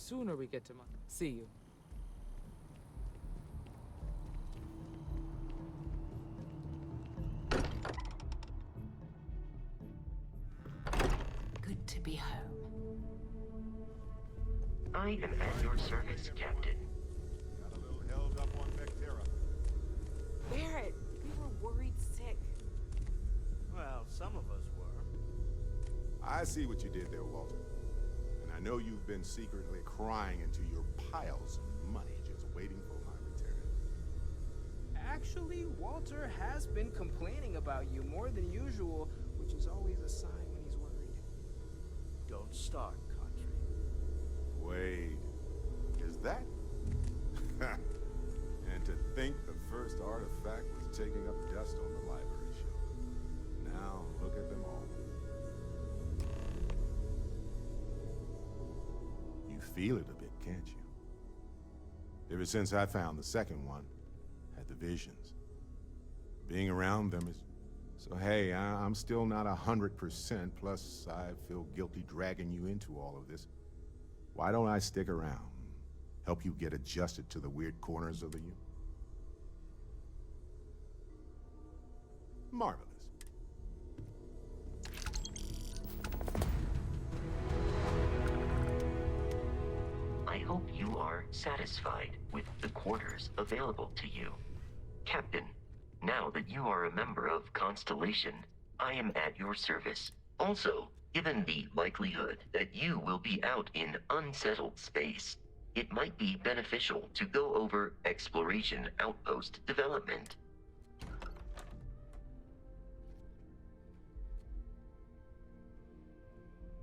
sooner we get to see you. Good to be home. I am at your service, Captain. Got a little held up on Vectera. Barrett, we were worried sick. Well, some of us were. I see what you did there, Walter. And I know you've been secretly crying into your piles of money just waiting for my return. Actually, Walter has been complaining about you more than usual, which is always a sign when he's worried. Don't start, Country. Wait, is that? And to think the first artifact was taking up dust on the library shelf. Now look at them all. You feel it a bit, can't you? Ever since I found the second one, had the visions. Being around them is... So hey, I'm still not 100%, plus I feel guilty dragging you into all of this. Why don't I stick around? Help you get adjusted to the weird corners of the U? Marvelous. I hope you are satisfied with the quarters available to you. Captain, now that you are a member of Constellation, I am at your service. Also, given the likelihood that you will be out in unsettled space, it might be beneficial to go over exploration outpost development.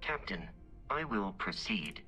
Captain, I will proceed.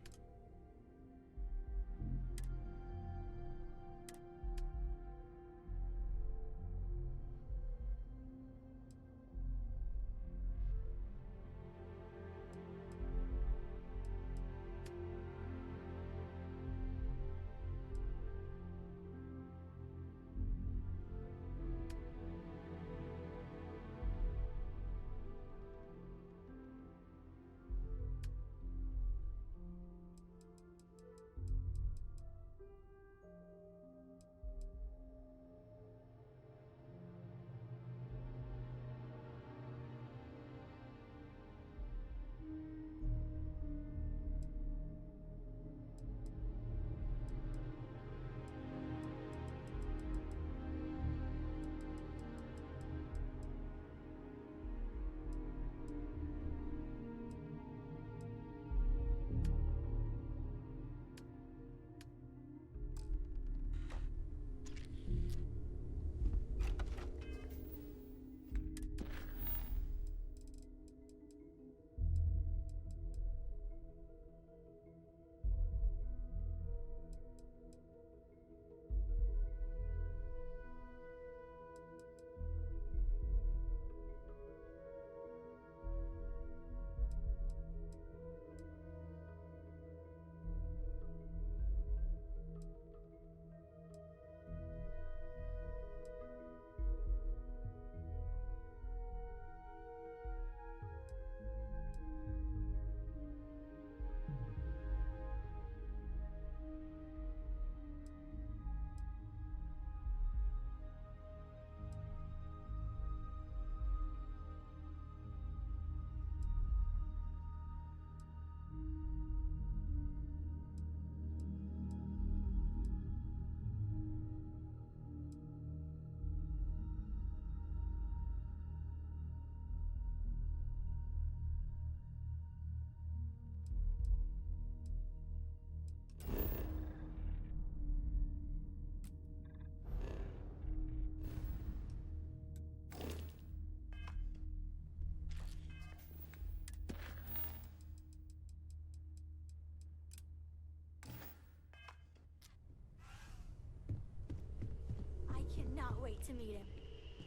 Cannot wait to meet him.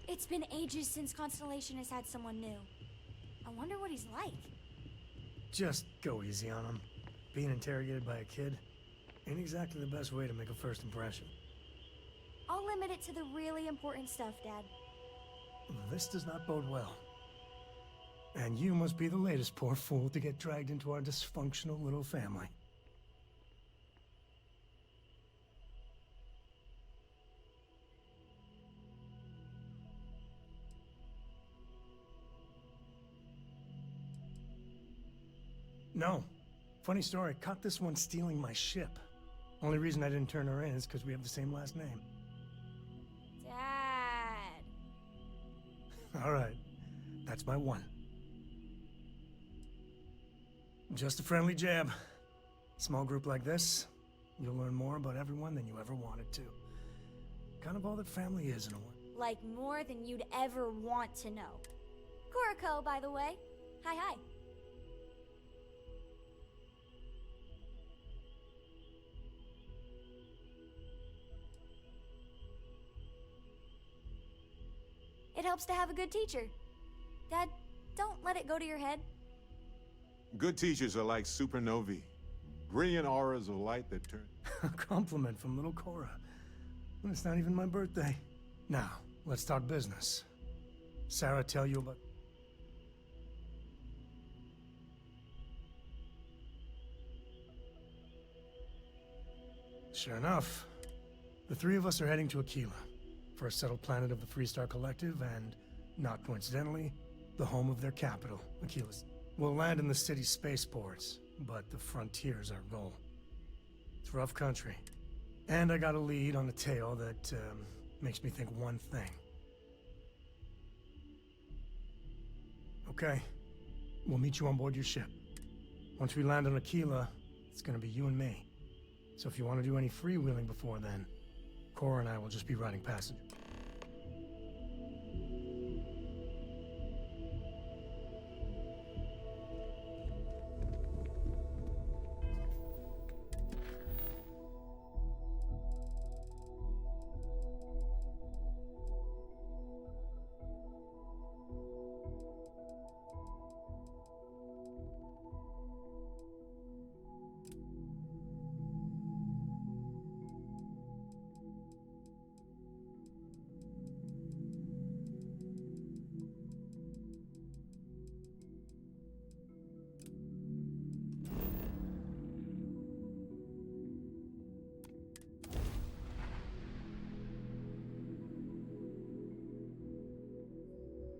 It's been ages since Constellation has had someone new. I wonder what he's like. Just go easy on him. Being interrogated by a kid ain't exactly the best way to make a first impression. I'll limit it to the really important stuff, Dad. This does not bode well. And you must be the latest poor fool to get dragged into our dysfunctional little family. No. Funny story, caught this one stealing my ship. Only reason I didn't turn her in is because we have the same last name. Dad. Alright, that's my one. Just a friendly jab. Small group like this, you'll learn more about everyone than you ever wanted to. Kind of all that family is in a way. Like more than you'd ever want to know. Kuriko, by the way. Hi, hi. It helps to have a good teacher. Dad, don't let it go to your head. Good teachers are like supernovae. Brilliant auras of light that turn... A compliment from little Cora. And it's not even my birthday. Now, let's talk business. Sarah tell you about... Sure enough, the three of us are heading to Aquila, for a settled planet of the Freestar Collective and, not coincidentally, the home of their capital, Aquila's. We'll land in the city's spaceports, but the frontier's our goal. It's rough country. And I got a lead on a tale that makes me think one thing. Okay, we'll meet you on board your ship. Once we land on Aquila, it's gonna be you and me. So if you want to do any freewheeling before then, Cora and I will just be riding passenger.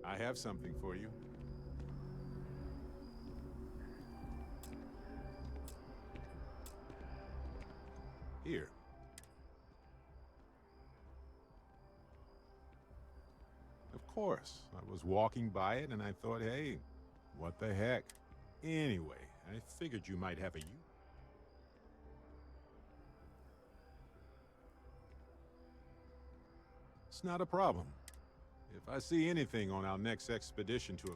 I have something for you. Here. Of course, I was walking by it and I thought, hey, what the heck? Anyway, I figured you might have a use. It's not a problem. If I see anything on our next expedition to a...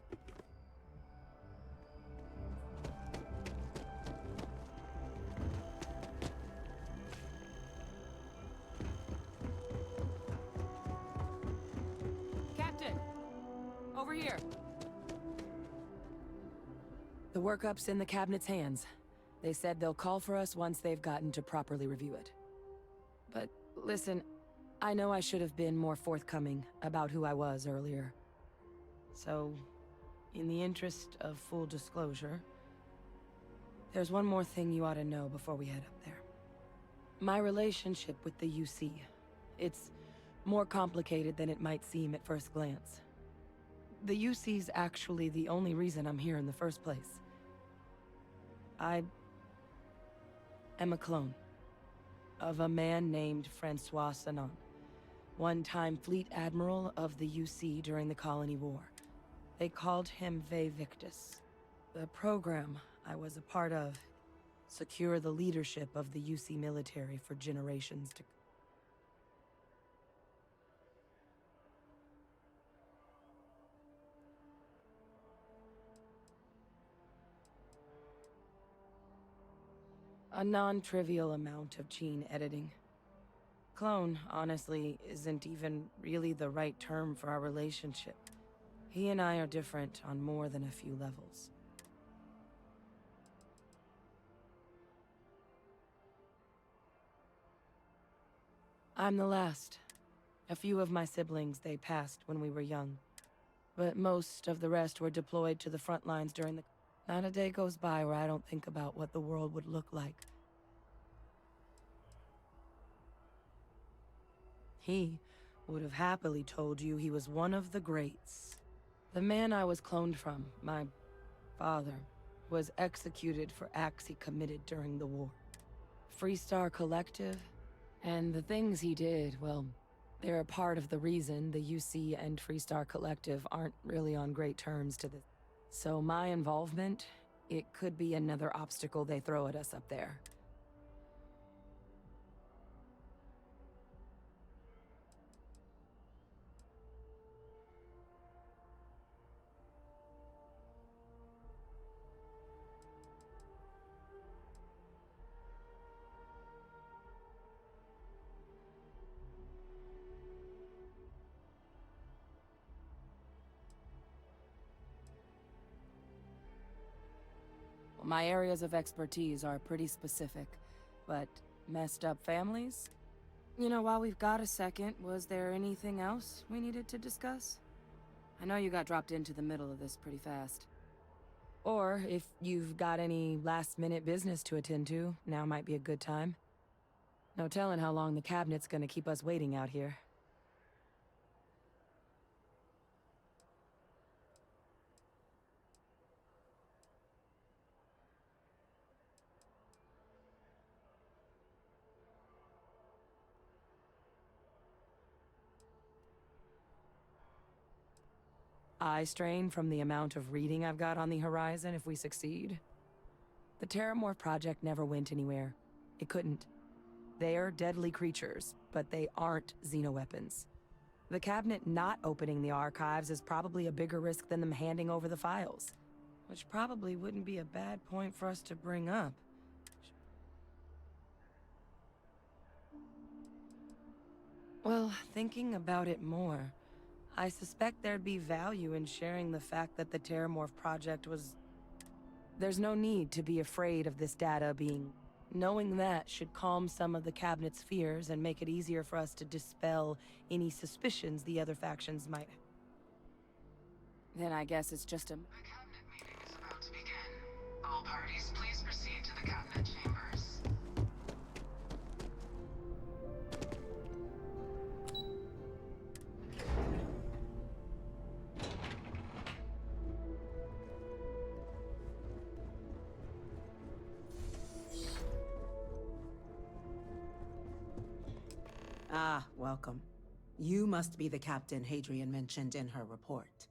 Captain! Over here. The workup's in the cabinet's hands. They said they'll call for us once they've gotten to properly review it. But listen, I know I should have been more forthcoming about who I was earlier. So, in the interest of full disclosure, there's one more thing you ought to know before we head up there. My relationship with the UC. It's more complicated than it might seem at first glance. The UC's actually the only reason I'm here in the first place. I am a clone of a man named Francois Sanon, one-time fleet admiral of the UC during the Colony War. They called him Ve Victus. The program I was a part of secure the leadership of the UC military for generations to... A non-trivial amount of gene editing. Clone, honestly, isn't even really the right term for our relationship. He and I are different on more than a few levels. I'm the last. A few of my siblings, they passed when we were young. But most of the rest were deployed to the front lines during the... Not a day goes by where I don't think about what the world would look like. He would have happily told you he was one of the greats. The man I was cloned from, my father, was executed for acts he committed during the war. Freestar Collective, and the things he did, well, they're a part of the reason the UC and Freestar Collective aren't really on great terms to this. So my involvement, it could be another obstacle they throw at us up there. My areas of expertise are pretty specific, but messed up families? You know, while we've got a second, was there anything else we needed to discuss? I know you got dropped into the middle of this pretty fast. Or, if you've got any last-minute business to attend to, now might be a good time. No telling how long the cabinet's gonna keep us waiting out here. Eye strain from the amount of reading I've got on the horizon if we succeed. The Terrormorph project never went anywhere. It couldn't. They're deadly creatures, but they aren't xenoweapons. The cabinet not opening the archives is probably a bigger risk than them handing over the files. Which probably wouldn't be a bad point for us to bring up. Well, thinking about it more, I suspect there'd be value in sharing the fact that the Terrormorph project was... There's no need to be afraid of this data being... Knowing that should calm some of the cabinet's fears and make it easier for us to dispel any suspicions the other factions might... Then I guess it's just a... The cabinet meeting is about to begin. All parties, please proceed to the cabinet chambers. Ah, welcome. You must be the captain Hadrian mentioned in her report.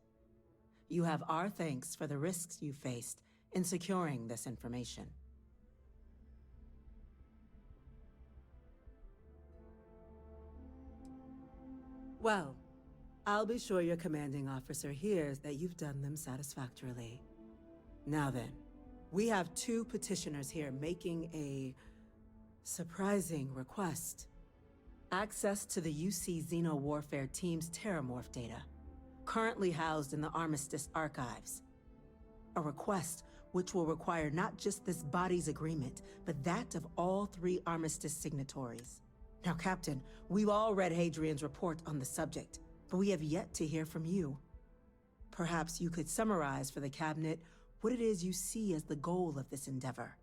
You have our thanks for the risks you faced in securing this information. Well, I'll be sure your commanding officer hears that you've done them satisfactorily. Now then, we have two petitioners here making a surprising request. Access to the UC Xeno Warfare Team's Terrormorph data, currently housed in the Armistice archives. A request which will require not just this body's agreement, but that of all 3 Armistice signatories. Now, Captain, we've all read Hadrian's report on the subject, but we have yet to hear from you. Perhaps you could summarize for the Cabinet what it is you see as the goal of this endeavor.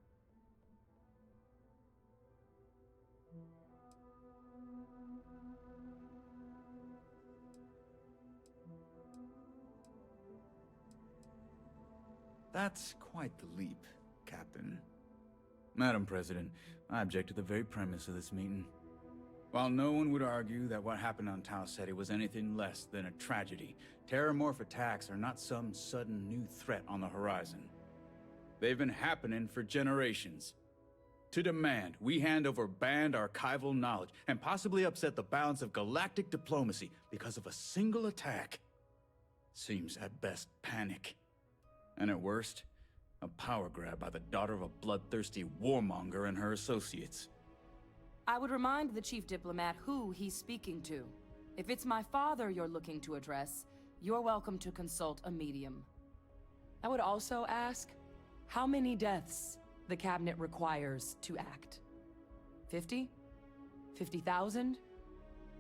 That's quite the leap, Captain. Madam President, I object to the very premise of this meeting. While no one would argue that what happened on Tau Ceti was anything less than a tragedy, Terrormorph attacks are not some sudden new threat on the horizon. They've been happening for generations. To demand we hand over banned archival knowledge and possibly upset the balance of galactic diplomacy because of a single attack seems at best panic. And at worst, a power grab by the daughter of a bloodthirsty warmonger and her associates. I would remind the chief diplomat who he's speaking to. If it's my father you're looking to address, you're welcome to consult a medium. I would also ask how many deaths the cabinet requires to act. 50? 50,000?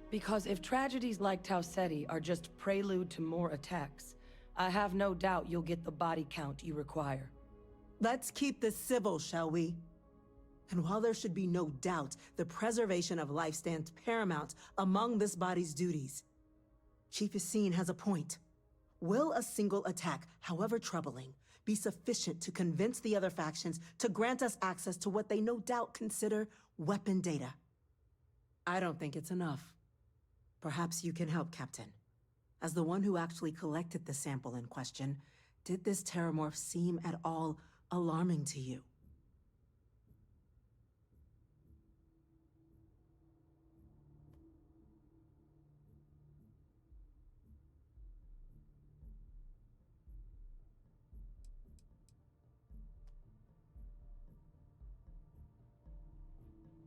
Because if tragedies like Tau Ceti are just prelude to more attacks, I have no doubt you'll get the body count you require. Let's keep this civil, shall we? And while there should be no doubt the preservation of life stands paramount among this body's duties, Chief Essene has a point. Will a single attack, however troubling, be sufficient to convince the other factions to grant us access to what they no doubt consider weapon data? I don't think it's enough. Perhaps you can help, Captain. As the one who actually collected the sample in question, did this Terrormorph seem at all alarming to you?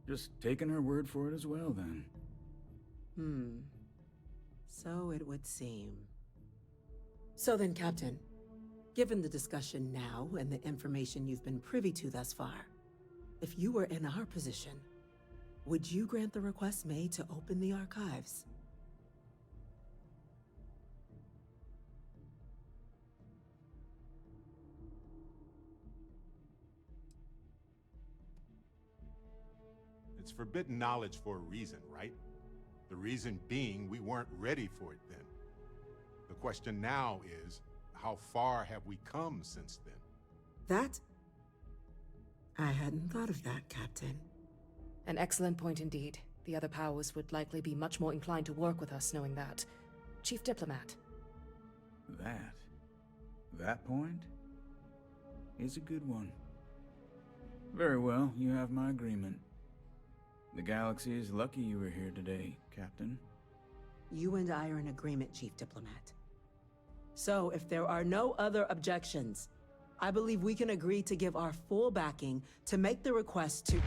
Just taking her word for it as well, then. So it would seem. So then, Captain, given the discussion now and the information you've been privy to thus far, if you were in our position, would you grant the request made to open the archives? It's forbidden knowledge for a reason, right? The reason being we weren't ready for it then. The question now is, how far have we come since then? That? I hadn't thought of that, Captain. An excellent point indeed. The other powers would likely be much more inclined to work with us knowing that. Chief Diplomat. That point is a good one. Very well, you have my agreement. The galaxy is lucky you were here today, Captain. You and I are in agreement, Chief Diplomat. So, if there are no other objections, I believe we can agree to give our full backing to make the request to...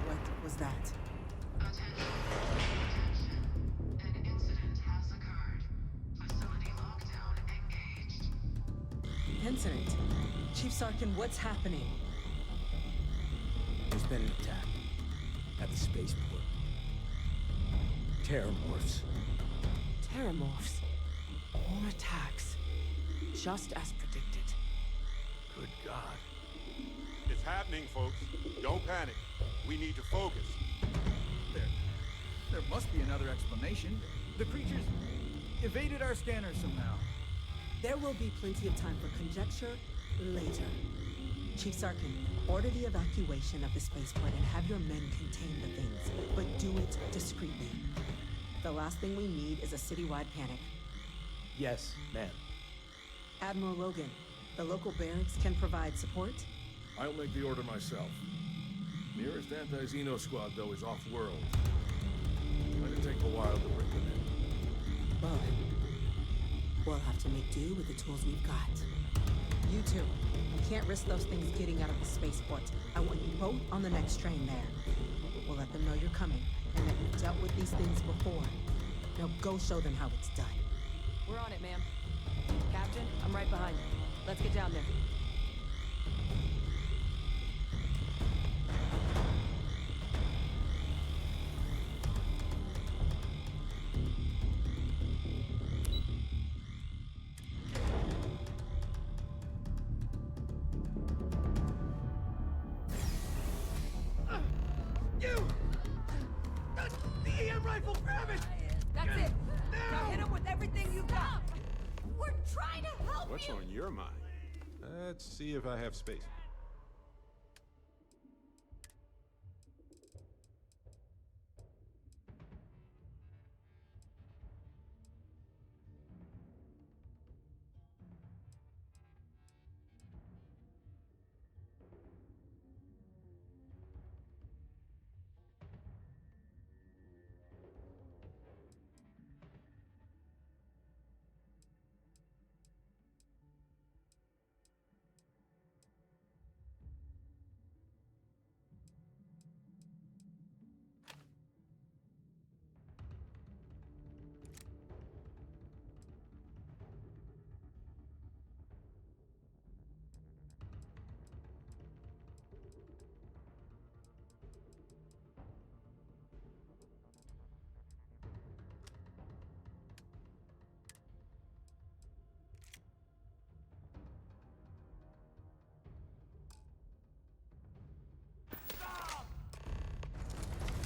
What was that? Attention. An incident has occurred. Facility lockdown engaged. Incident? Chief Sarkin, what's happening? There's been an attack at the spaceport. Terrormorphs. Terrormorphs. More attacks. Just as predicted. Good God. It's happening, folks. Don't panic. We need to focus. There must be another explanation. The creatures evaded our scanners somehow. There will be plenty of time for conjecture later. Chief Sarkin, order the evacuation of the spaceport and have your men contain the things, but do it discreetly. The last thing we need is a citywide panic. Yes, ma'am. Admiral Logan, the local barracks can provide support? I'll make the order myself. Nearest anti-Xeno squad, though, is off-world. Might take a while to bring them in. Well, we'll have to make do with the tools we've got. You two, we can't risk those things getting out of the spaceport. I want you both on the next train there. We'll let them know you're coming, and that you've dealt with these things before. Now go show them how it's done. We're on it, ma'am. Captain, I'm right behind you. Let's get down there. The EM rifle, grab it! That's it! Now hit him with everything you've got! We're trying to help What's you! on your mind? Let's see if I have space.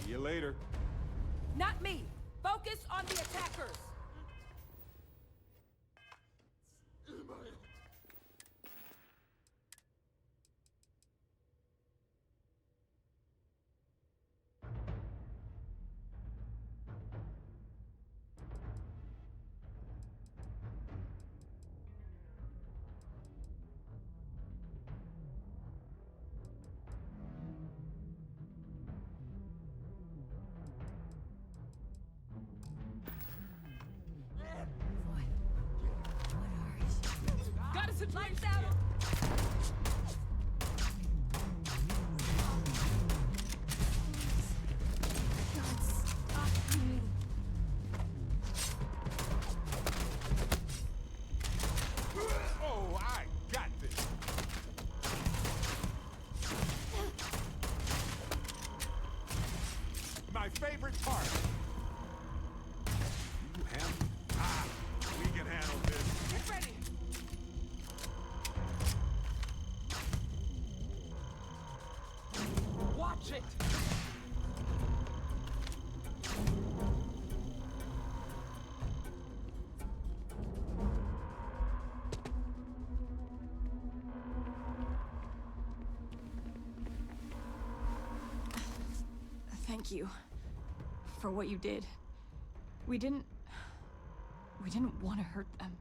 See you later. Not me! Focus on the attackers! Lights out! God, stop me. Oh, I got this. My favorite part. You handle. We can handle this. Get ready. Watch it. Thank you for what you did. We didn't want to hurt them.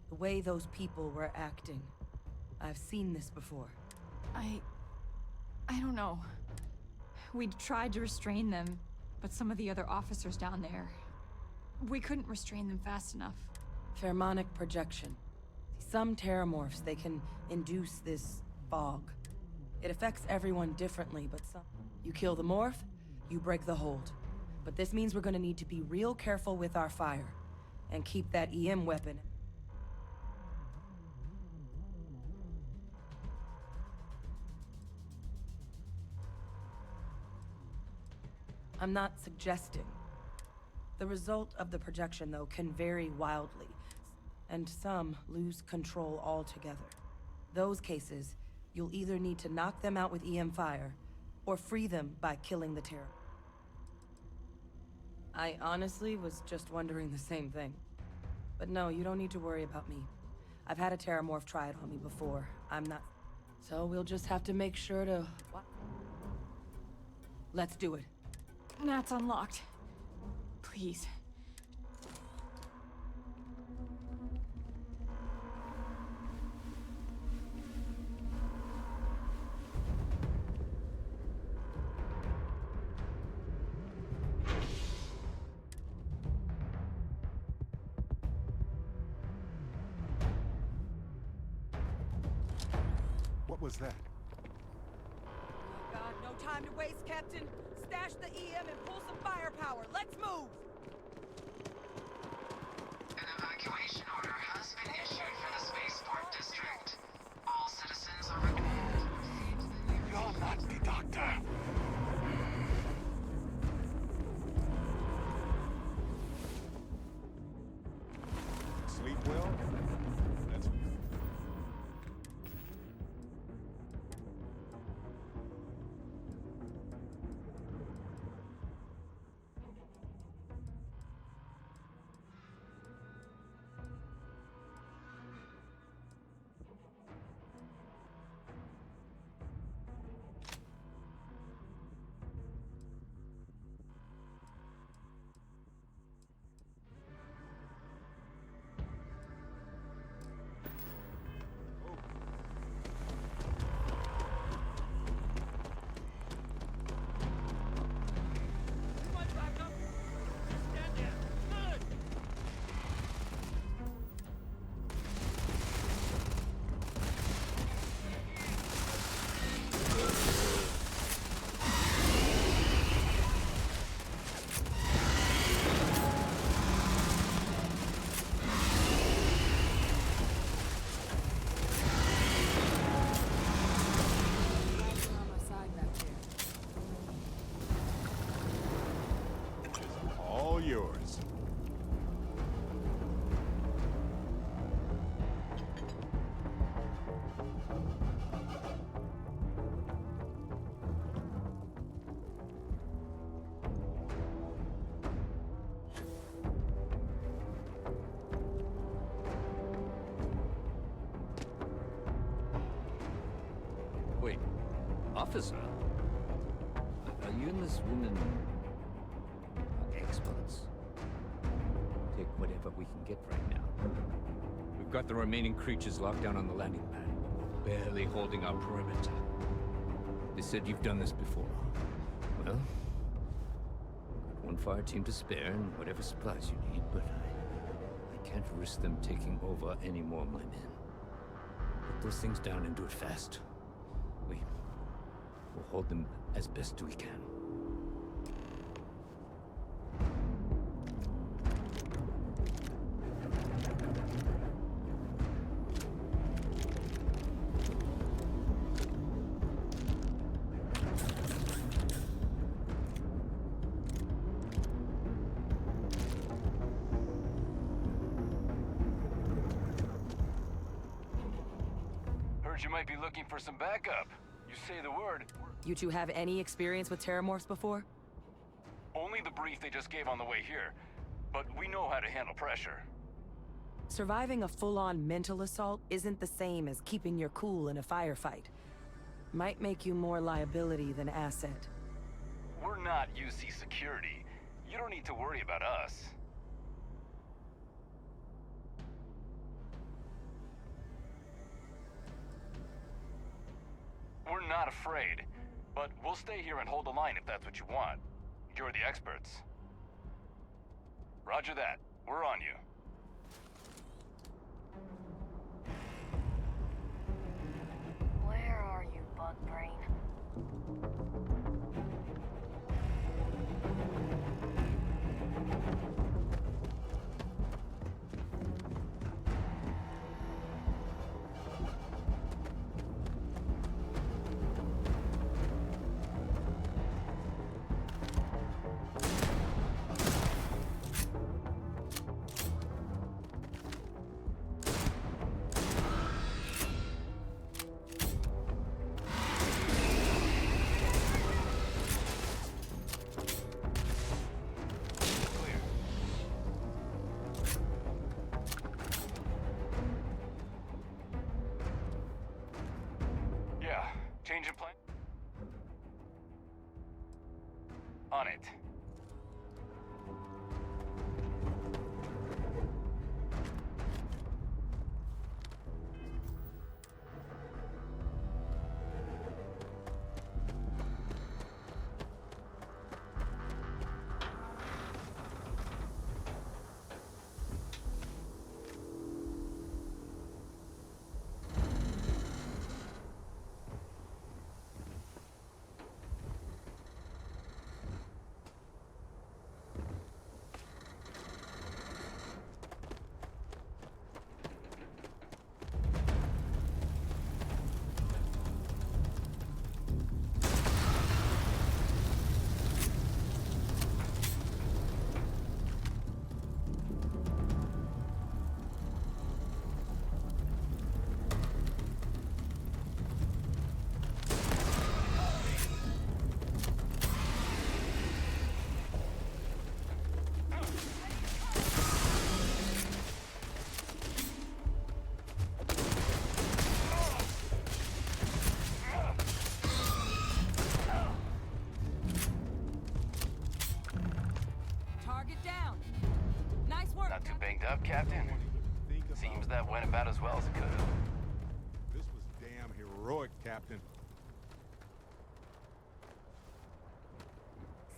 The way those people were acting. I've seen this before. I don't know. We tried to restrain them, but some of the other officers down there, we couldn't restrain them fast enough. Pheromonic projection. Some Terrormorphs, they can induce this fog. It affects everyone differently, but some... You kill the morph, you break the hold. But this means we're gonna need to be real careful with our fire. And keep that EM weapon. I'm not suggesting. The result of the projection, though, can vary wildly, and some lose control altogether. Those cases, you'll either need to knock them out with EM fire, or free them by killing the terror. I honestly was just wondering the same thing. But no, you don't need to worry about me. I've had a Terrormorph try it on me before. I'm not... So we'll just have to make sure to... What? Let's do it. That's unlocked. Please. What was that? Oh God, no time to waste, Captain. Stash the EM and pull some firepower. Let's move! An evacuation order has been issued for the spaceport district. All citizens are recommended to proceed to the nearest... You're not the doctor. Sleep well? That's... All yours. Wait, officer? Are you and this woman experts? Take whatever we can get right now. We've got the remaining creatures locked down on the landing pad, barely holding our perimeter. They said you've done this before. Well, got one fire team to spare and whatever supplies you need, but I can't risk them taking over any more of my men. Put those things down and do it fast. We'll hold them as best we can. Heard you might be looking for some backup. You say the word. You two have any experience with Terrormorphs before? Only the brief they just gave on the way here. But we know how to handle pressure. Surviving a full-on mental assault isn't the same as keeping your cool in a firefight. Might make you more liability than asset. We're not UC security. You don't need to worry about us. We're not afraid, but we'll stay here and hold the line if that's what you want. You're the experts. Roger that. We're on you. Where are you, bug brain? Change of plan? On it. Not too banged up, Captain? Seems that went about as well as it could have. This was damn heroic, Captain.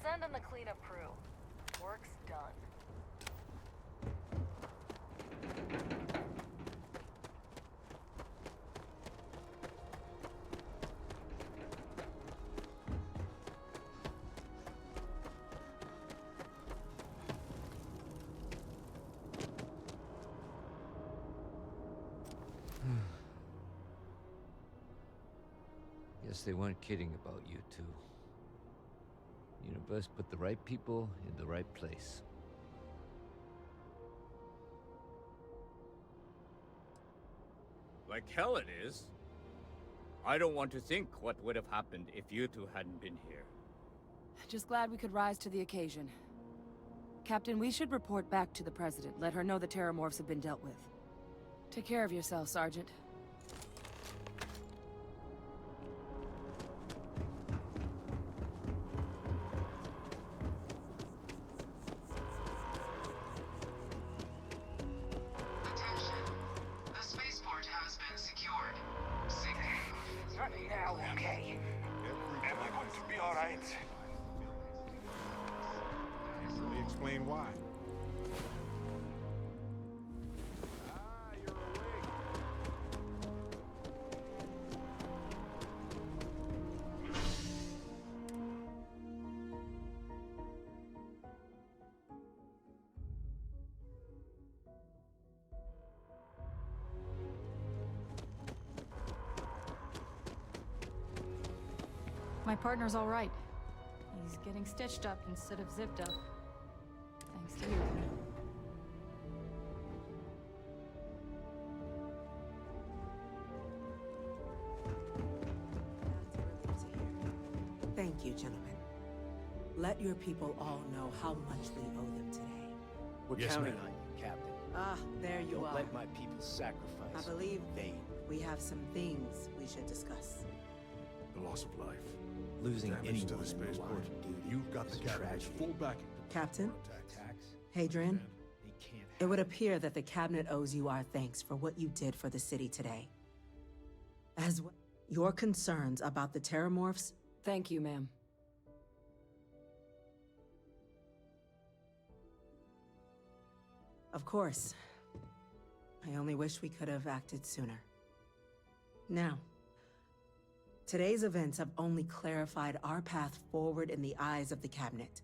Send in the cleanup crew. Work's done. Guess they weren't kidding about you two. Universe put the right people in the right place. Like hell it is. I don't want to think what would have happened if you two hadn't been here. Just glad we could rise to the occasion. Captain, we should report back to the President. Let her know the Terrormorphs have been dealt with. Take care of yourself, Sergeant. Explain why. My partner's all right. He's getting stitched up instead of zipped up. Thanks to you. Thank you, gentlemen. Let your people all know how much we owe them today. We're Yes, counting ma'am. on you, Captain. Ah, there you Don't are. let my people sacrifice. I believe vain. we have some things we should discuss. The loss of life. Losing Damage anyone to the in the spaceport. line of duty You've got the is a cabinet's tragedy. full backing. Captain? Attacks. Hadrian, They can't it would appear that the cabinet owes you our thanks for what you did for the city today. As well, your concerns about the Terrormorphs. Thank you, ma'am. Of course. I only wish we could have acted sooner. Now, today's events have only clarified our path forward in the eyes of the cabinet.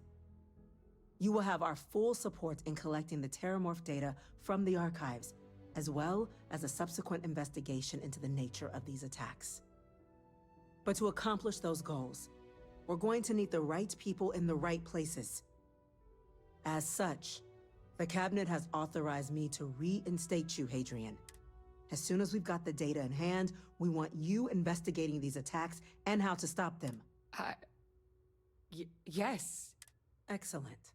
You will have our full support in collecting the Terrormorph data from the archives, as well as a subsequent investigation into the nature of these attacks. But to accomplish those goals, we're going to need the right people in the right places. As such, the cabinet has authorized me to reinstate you, Hadrian. As soon as we've got the data in hand, we want you investigating these attacks and how to stop them. Yes. Excellent.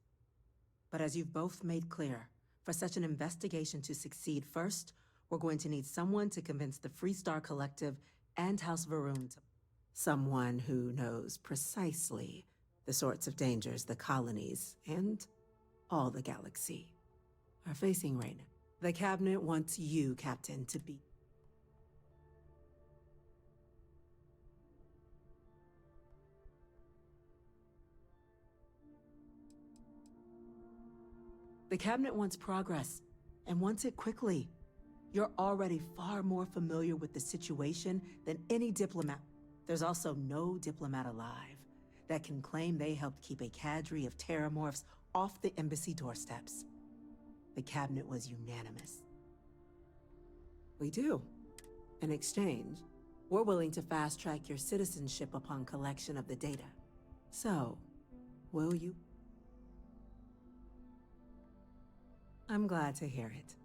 But as you've both made clear, for such an investigation to succeed first, we're going to need someone to convince the Freestar Collective and House Varun to... Someone who knows precisely the sorts of dangers the colonies and all the galaxy are facing right now. The cabinet wants you, Captain, to be... The cabinet wants progress, and wants it quickly. You're already far more familiar with the situation than any diplomat. There's also no diplomat alive that can claim they helped keep a cadre of Terrormorphs off the embassy doorsteps. The cabinet was unanimous. We do. In exchange, we're willing to fast-track your citizenship upon collection of the data. So, will you? I'm glad to hear it.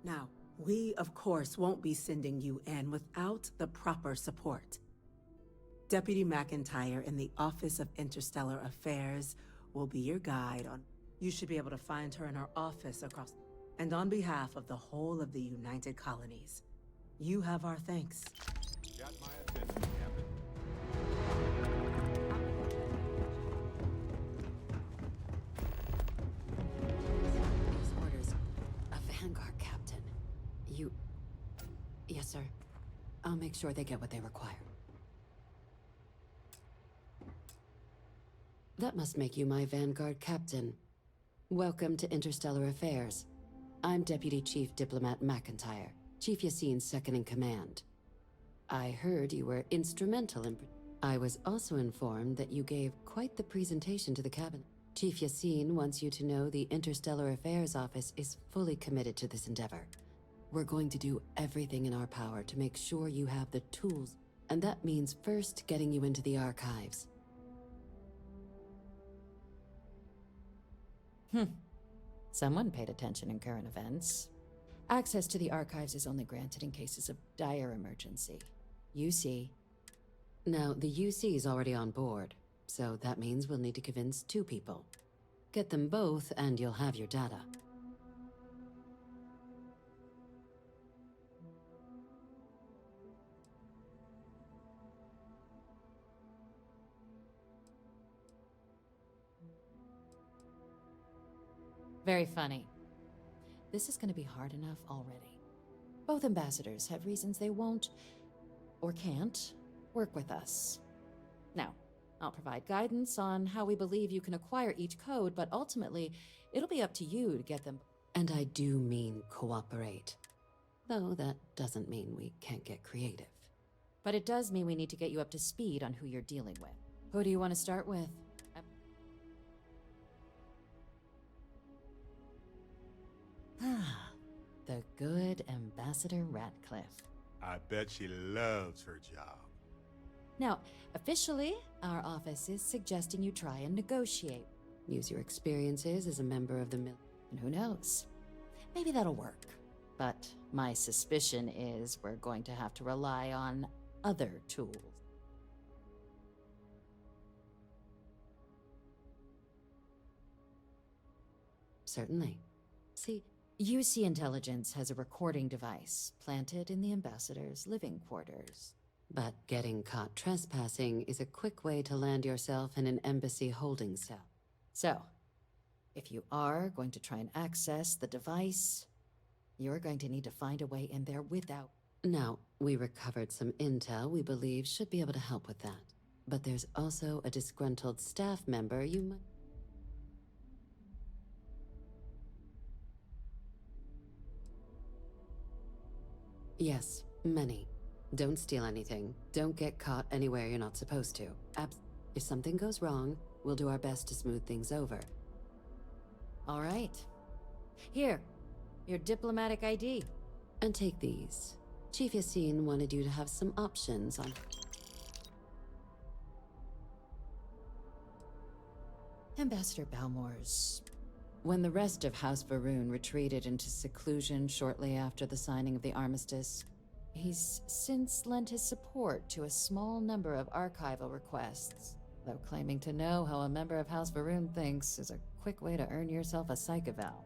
Now, we, of course, won't be sending you in without the proper support. Deputy McIntyre in the Office of Interstellar Affairs will be your guide on... You should be able to find her in her office across... And on behalf of the whole of the United Colonies, you have our thanks. Got my attention, Captain. These orders. A Vanguard captain. You... Yes, sir. I'll make sure they get what they require. That must make you my Vanguard captain. Welcome to Interstellar Affairs. I'm Deputy Chief Diplomat McIntyre, Chief Yassine's second-in-command. I heard you were instrumental in... I was also informed that you gave quite the presentation to the cabinet. Chief Yassine wants you to know the Interstellar Affairs Office is fully committed to this endeavor. We're going to do everything in our power to make sure you have the tools, and that means first getting you into the archives. Someone paid attention in current events. Access to the archives is only granted in cases of dire emergency. UC. Now, the UC is already on board, so that means we'll need to convince 2 people. Get them both, and you'll have your data. Very funny. This is going to be hard enough already. Both ambassadors have reasons they won't, or can't, work with us. Now, I'll provide guidance on how we believe you can acquire each code, but ultimately, it'll be up to you to get them. And I do mean cooperate. Though that doesn't mean we can't get creative. But it does mean we need to get you up to speed on who you're dealing with. Who do you want to start with? The good Ambassador Ratcliffe. I bet she loves her job. Now, officially, our office is suggesting you try and negotiate. Use your experiences as a member of the And who knows? Maybe that'll work. But my suspicion is we're going to have to rely on other tools. Certainly. See, UC Intelligence has a recording device planted in the ambassador's living quarters. But getting caught trespassing is a quick way to land yourself in an embassy holding cell. So, if you are going to try and access the device, you're going to need to find a way in there without... Now, we recovered some intel we believe should be able to help with that. But there's also a disgruntled staff member you might... Yes, many. Don't steal anything. Don't get caught anywhere you're not supposed to. If something goes wrong, we'll do our best to smooth things over. All right. Here, your diplomatic ID. And take these. Chief Yassine wanted you to have some options on... Ambassador Balmore's... When the rest of House Varun retreated into seclusion shortly after the signing of the armistice, he's since lent his support to a small number of archival requests, though claiming to know how a member of House Varun thinks is a quick way to earn yourself a psych eval.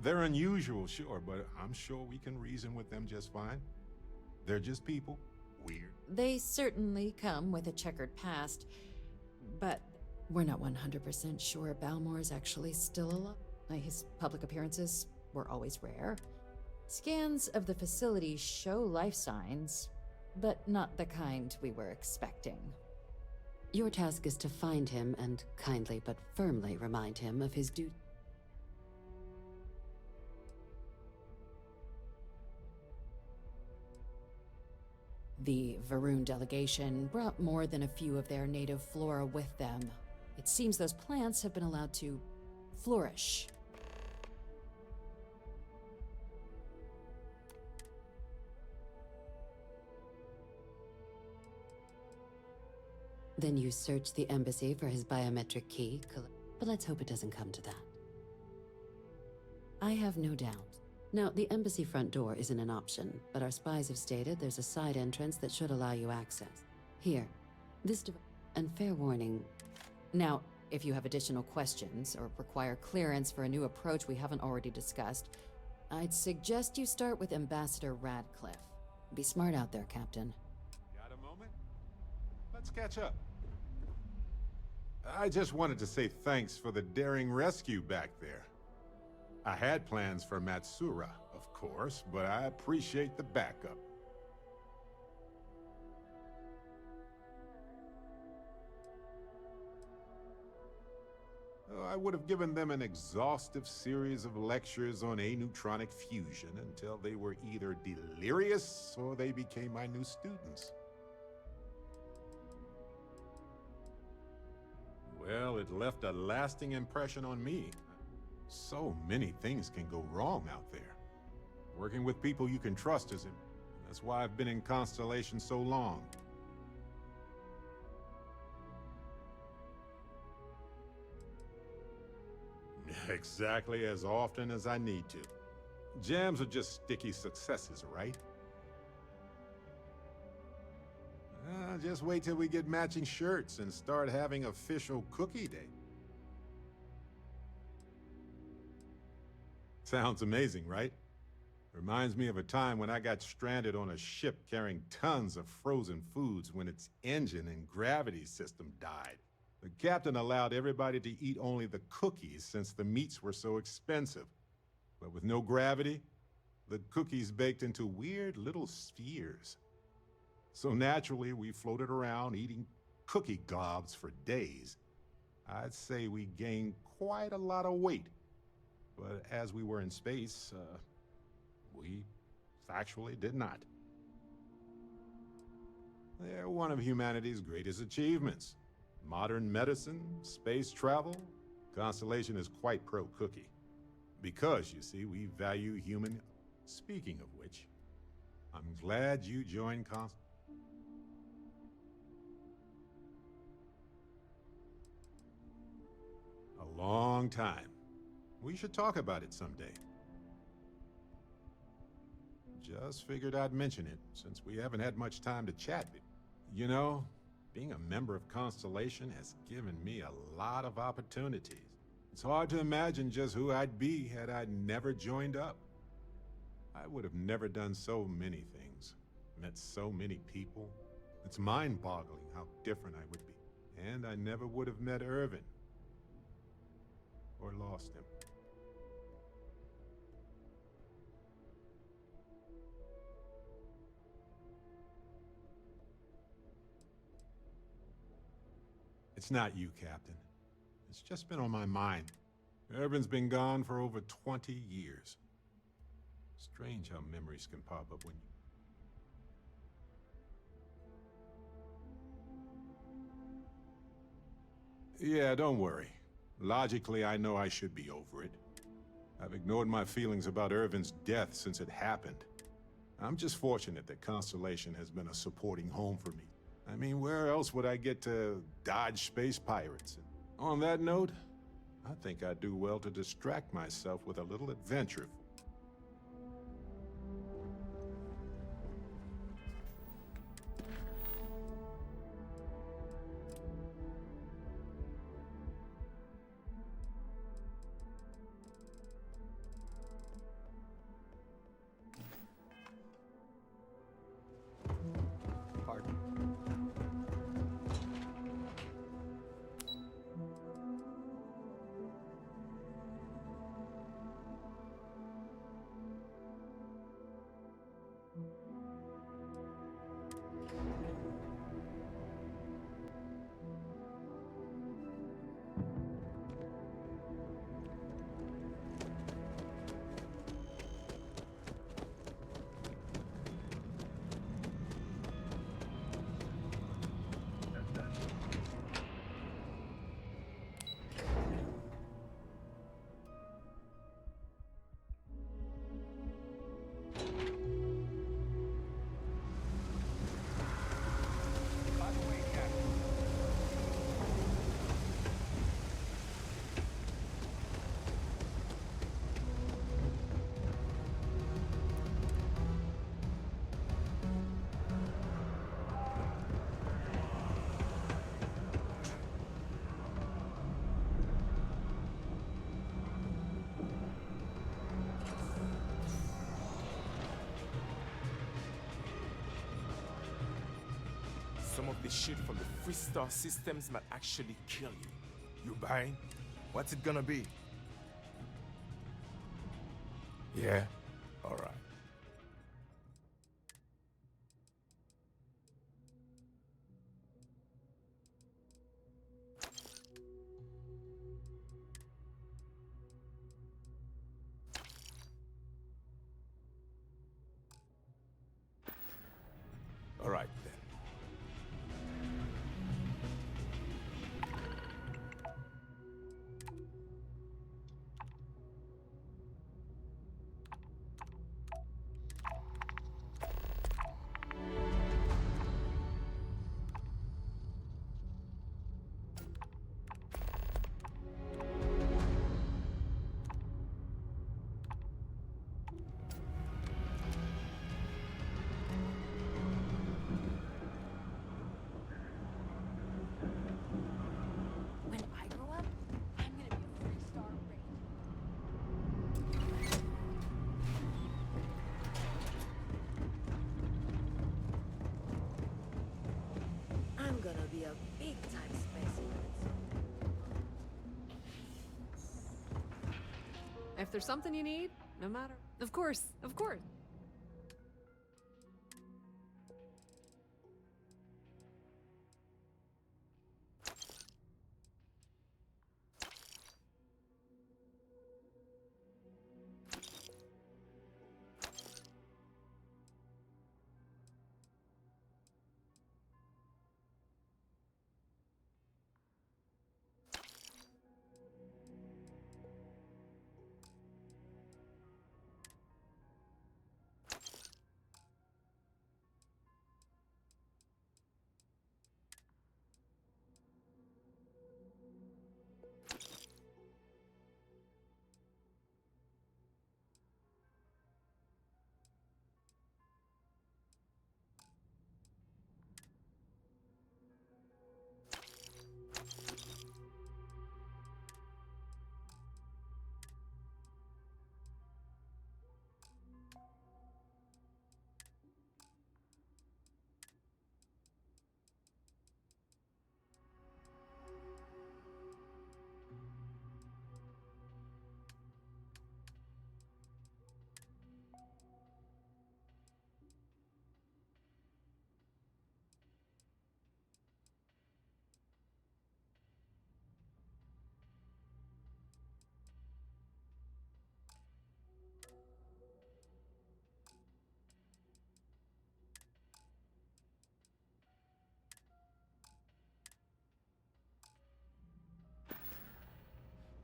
They're unusual, sure, but I'm sure we can reason with them just fine. They're just people. Weird. They certainly come with a checkered past, but we're not 100% sure Balmore's actually still alive. His public appearances were always rare. Scans of the facility show life signs, but not the kind we were expecting. Your task is to find him and kindly but firmly remind him of his duty. The Varun delegation brought more than a few of their native flora with them. It seems those plants have been allowed to flourish. Then you search the embassy for his biometric key, but let's hope it doesn't come to that. I have no doubt. Now, the embassy front door isn't an option, but our spies have stated there's a side entrance that should allow you access. Here, and fair warning. Now, if you have additional questions or require clearance for a new approach we haven't already discussed, I'd suggest you start with Ambassador Radcliffe. Be smart out there, Captain. Got a moment? Let's catch up. I just wanted to say thanks for the daring rescue back there. I had plans for Matsura, of course, but I appreciate the backup. I would have given them an exhaustive series of lectures on aneutronic fusion until they were either delirious or they became my new students. Well, it left a lasting impression on me. So many things can go wrong out there. Working with people you can trust is important. That's why I've been in Constellation so long. Exactly as often as I need to. Jams are just sticky successes, right? Just wait till we get matching shirts and start having official cookie day. Sounds amazing, right? Reminds me of a time when I got stranded on a ship carrying tons of frozen foods when its engine and gravity system died. The captain allowed everybody to eat only the cookies since the meats were so expensive. But with no gravity, the cookies baked into weird little spheres. So naturally, we floated around eating cookie globs for days. I'd say we gained quite a lot of weight. But as we were in space, we factually did not. They're one of humanity's greatest achievements. Modern medicine, space travel, Constellation is quite pro-cookie. Because, you see, we value human... Speaking of which, I'm glad you joined A long time. We should talk about it someday. Just figured I'd mention it, since we haven't had much time to chat. You know, being a member of Constellation has given me a lot of opportunities. It's hard to imagine just who I'd be had I never joined up. I would have never done so many things, met so many people. It's mind-boggling how different I would be. And I never would have met Irvin. Or lost him. It's not you, Captain. It's just been on my mind. Irvin's been gone for over 20 years. Strange how memories can pop up when you... Yeah, don't worry. Logically, I know I should be over it. I've ignored my feelings about Irvin's death since it happened. I'm just fortunate that Constellation has been a supporting home for me. I mean, where else would I get to dodge space pirates? On that note, I think I'd do well to distract myself with a little adventure. Pardon. Some of the shit from the Freestar systems might actually kill you. You buying? What's it gonna be? Yeah? Alright. Alright then. When I grow up, I'm gonna be a Freestar Ranger. I'm gonna be a big-time space pirate. If there's something you need, no matter. Of course, of course.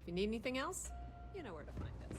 If you need anything else, you know where to find us.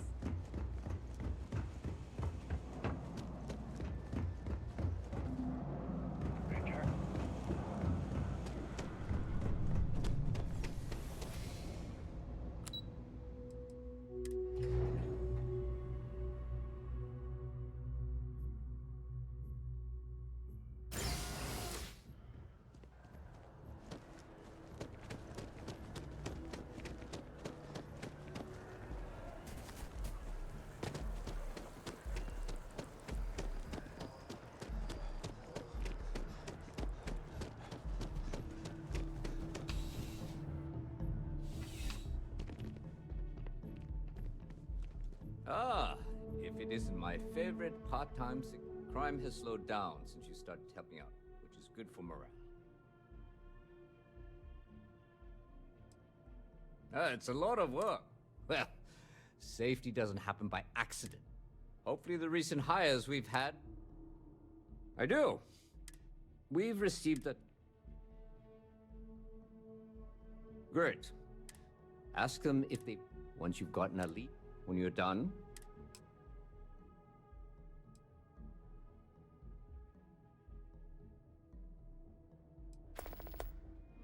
Ah, if it isn't my favorite part-time crime has slowed down since you started helping out, which is good for morale. It's a lot of work. Well, safety doesn't happen by accident. Hopefully the recent hires we've had... I do. We've received a... Great. Ask them if they... Once you've gotten a lead, when you're done...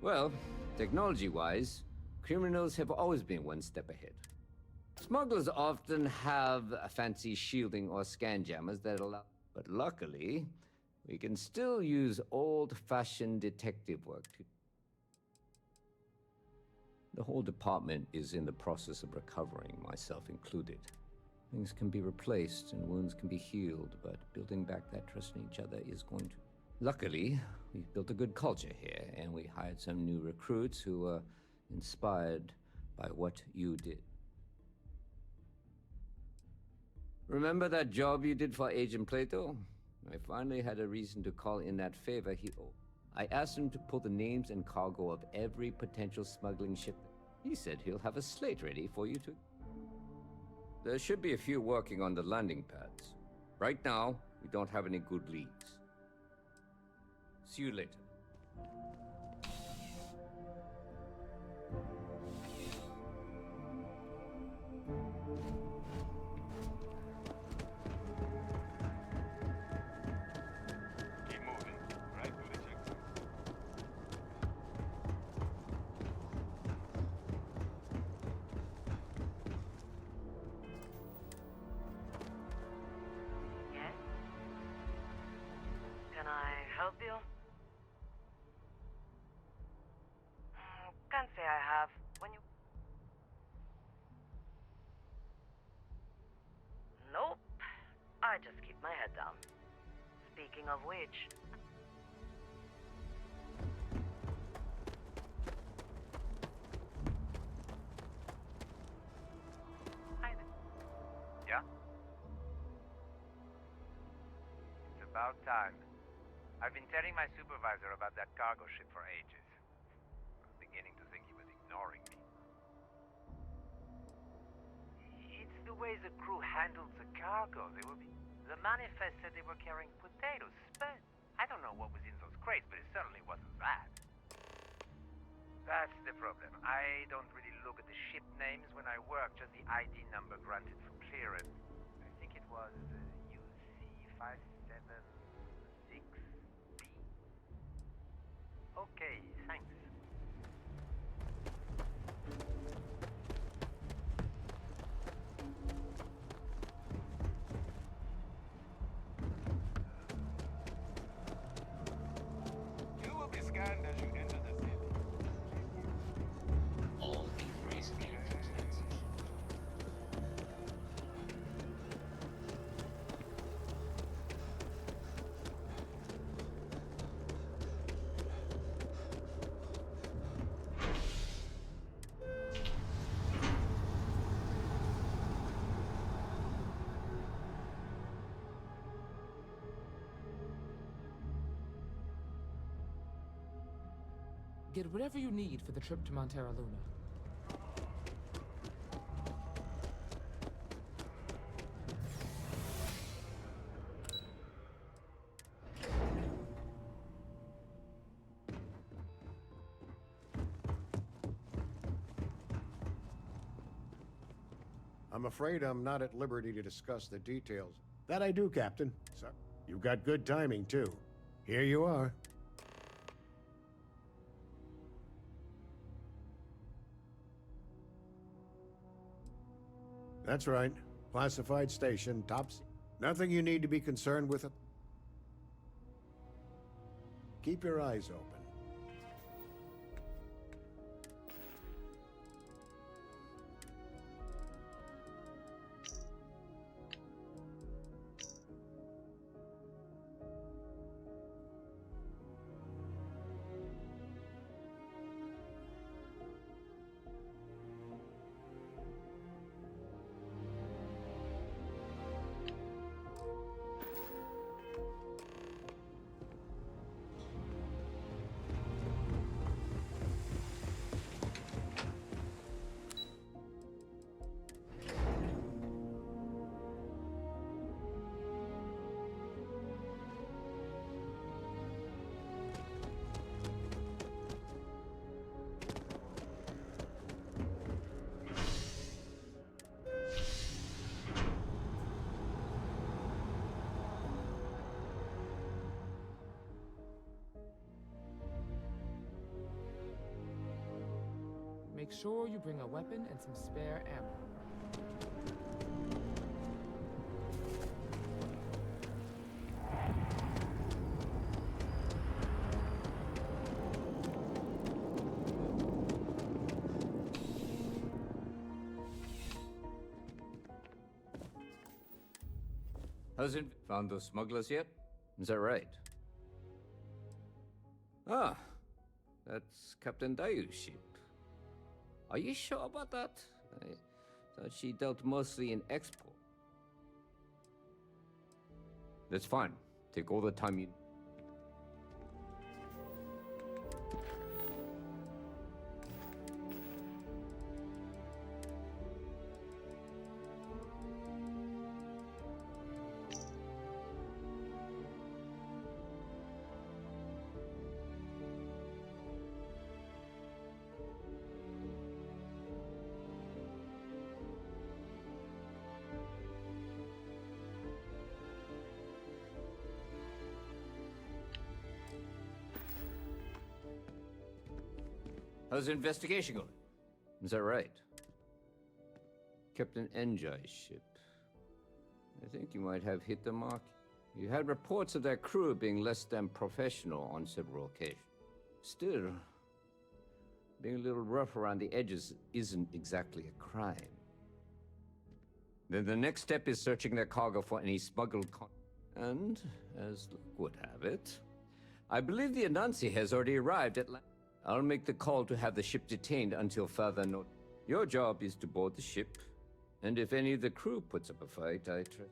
Well, technology-wise, criminals have always been one step ahead. Smugglers often have a fancy shielding or scan jammers that allow... But luckily, we can still use old-fashioned detective work to... The whole department is in the process of recovering, myself included. Things can be replaced and wounds can be healed, but building back that trust in each other is going to... Luckily, we've built a good culture here, and we hired some new recruits who were inspired by what you did. Remember that job you did for Agent Plato? I finally had a reason to call in that favor he owed. I asked him to pull the names and cargo of every potential smuggling ship. He said he'll have a slate ready for you to... There should be a few working on the landing pads. Right now, we don't have any good leads. See you later. Keep moving. Right, booty check. Yes? Can I help you? Can't say I have. When you... Nope. I just keep my head down. Speaking of which... Hi there. Yeah? It's about time. I've been telling my supervisor about that cargo ship for ages. I'm beginning to think he was ignoring me. It's the way the crew handled the cargo. The manifest said they were carrying potatoes, but I don't know what was in those crates, but it certainly wasn't that. That's the problem. I don't really look at the ship names when I work, just the ID number granted for clearance. I think it was UC576B. Okay, thanks. You will be scanned as you enter the city. All inquiries and complaints. Get whatever you need for the trip to Montera Luna. I'm afraid I'm not at liberty to discuss the details. That I do, Captain. So, you've got good timing, too. Here you are. That's right. Classified station, tops. Nothing you need to be concerned with. Keep your eyes open. Make sure you bring a weapon and some spare ammo. Hasn't found those smugglers yet? Is that right? Ah, that's Captain Dayu's ship. Are you sure about that? I thought she dealt mostly in export. That's fine. Take all the time you... How's the investigation going? Is that right? Captain Enjai's ship. I think you might have hit the mark. You had reports of their crew being less than professional on several occasions. Still, being a little rough around the edges isn't exactly a crime. Then the next step is searching their cargo for any smuggled And, as luck would have it, I believe the Anansi has already arrived at I'll make the call to have the ship detained until further notice. Your job is to board the ship, and if any of the crew puts up a fight, I try.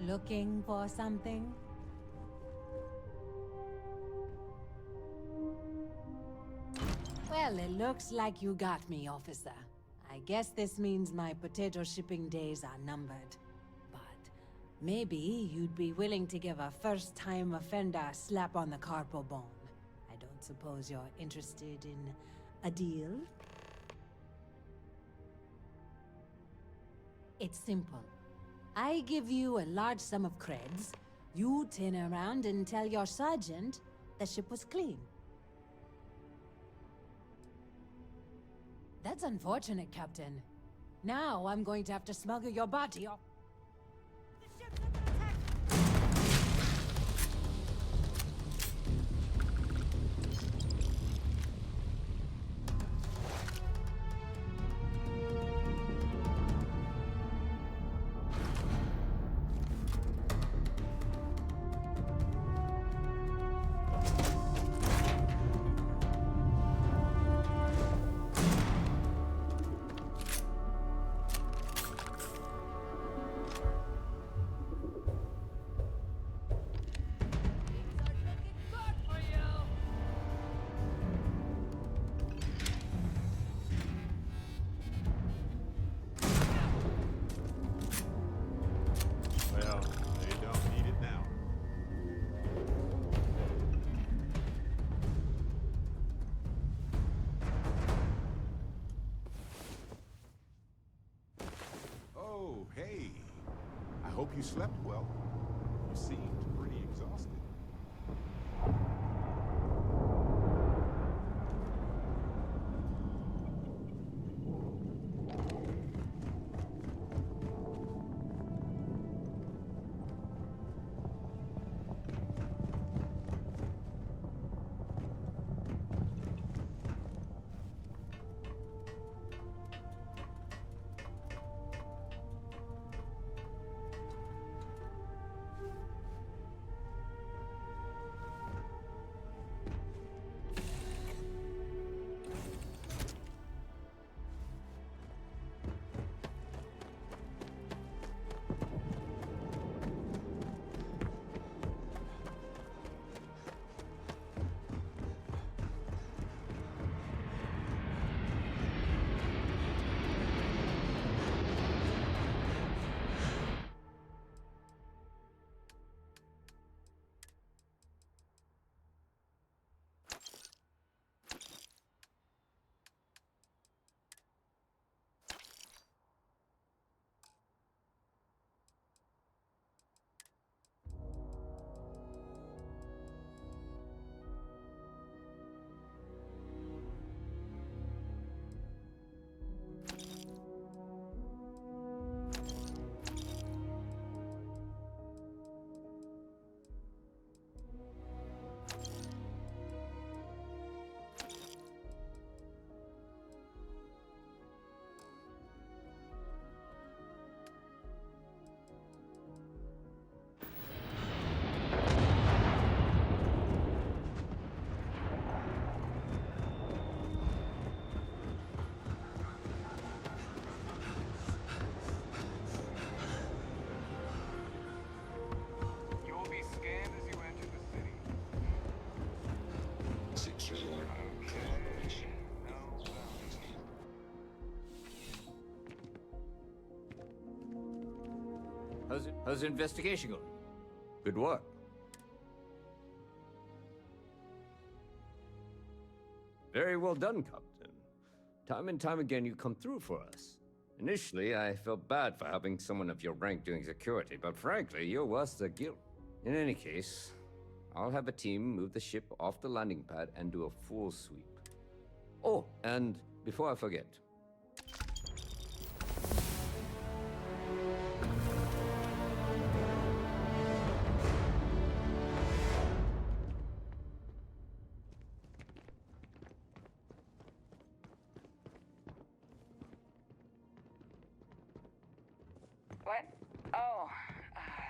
Looking for something? Well, it looks like you got me, officer. I guess this means my potato shipping days are numbered. But maybe you'd be willing to give a first-time offender a slap on the carpal bone. I don't suppose you're interested in a deal? It's simple. I give you a large sum of creds. You turn around and tell your sergeant the ship was clean. That's unfortunate, Captain. Now I'm going to have to smuggle your body off. Well, they don't need it now. Oh, hey. I hope you slept well. You seemed pretty exhausted. You will be scanned as you enter the city. Secure operation. No bounty. How's the investigation going? Good work. Very well done, Captain. Time and time again you come through for us. Initially, I felt bad for having someone of your rank doing security, but frankly, you're worse the guilt. In any case, I'll have a team move the ship off the landing pad and do a full sweep. Oh, and before I forget, What? Oh,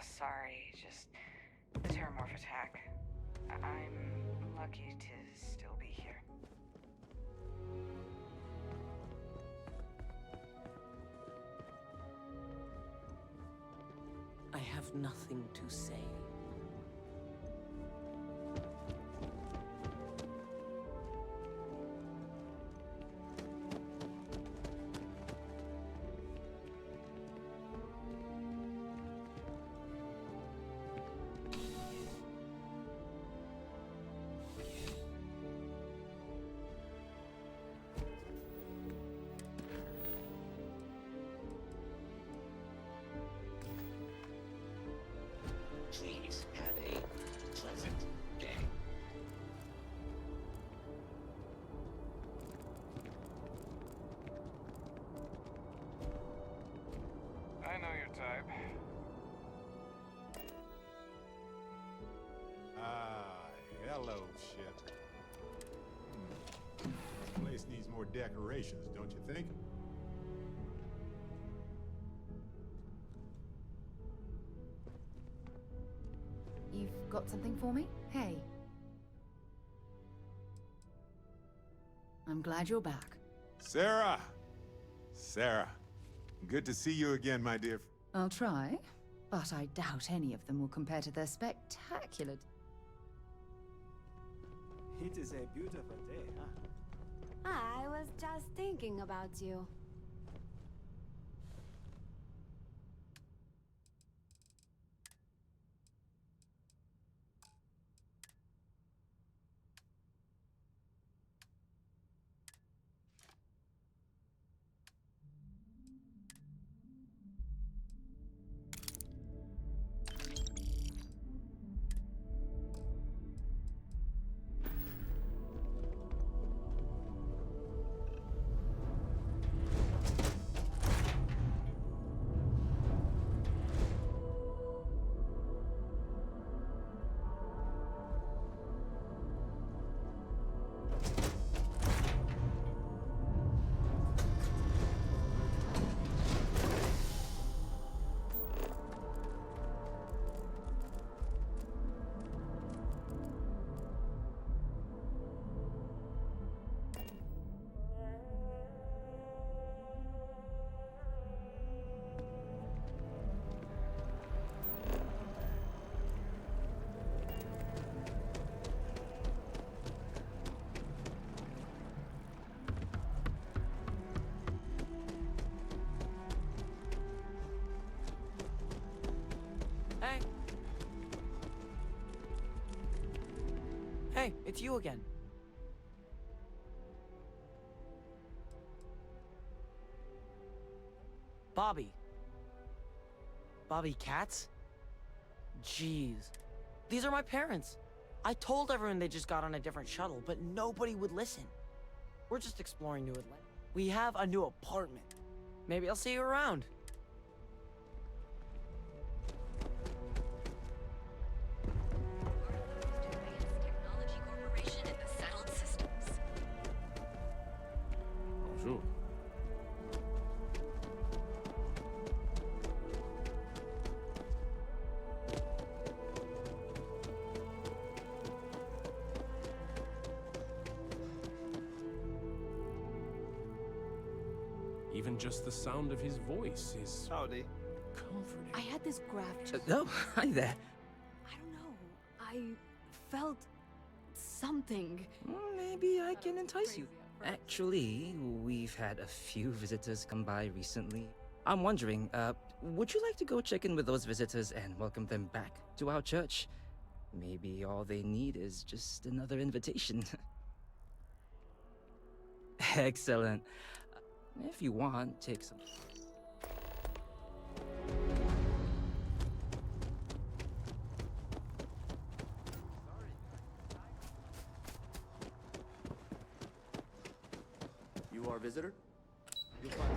sorry. Just the Terrormorph attack. I'm lucky to still be here. I have nothing to say. Fellowship. This place needs more decorations, don't you think? You've got something for me? Hey. I'm glad you're back. Sarah! Sarah, good to see you again, my dear. I'll try, but I doubt any of them will compare to their spectacular... It is a beautiful day, huh? I was just thinking about you. Hey. Hey, it's you again. Bobby. Bobby Katz? Jeez. These are my parents. I told everyone they just got on a different shuttle, but nobody would listen. We're just exploring New Atlanta. We have a new apartment. Maybe I'll see you around. Bonjour. Even just the sound of his voice is howdy comforting. I had this graph. Oh, hi there. I don't know. I felt something. Maybe I can entice you. Actually, we've had a few visitors come by recently. I'm wondering, would you like to go check in with those visitors and welcome them back to our church? Maybe all they need is just another invitation. Excellent. If you want, take some. You are a visitor? You'll find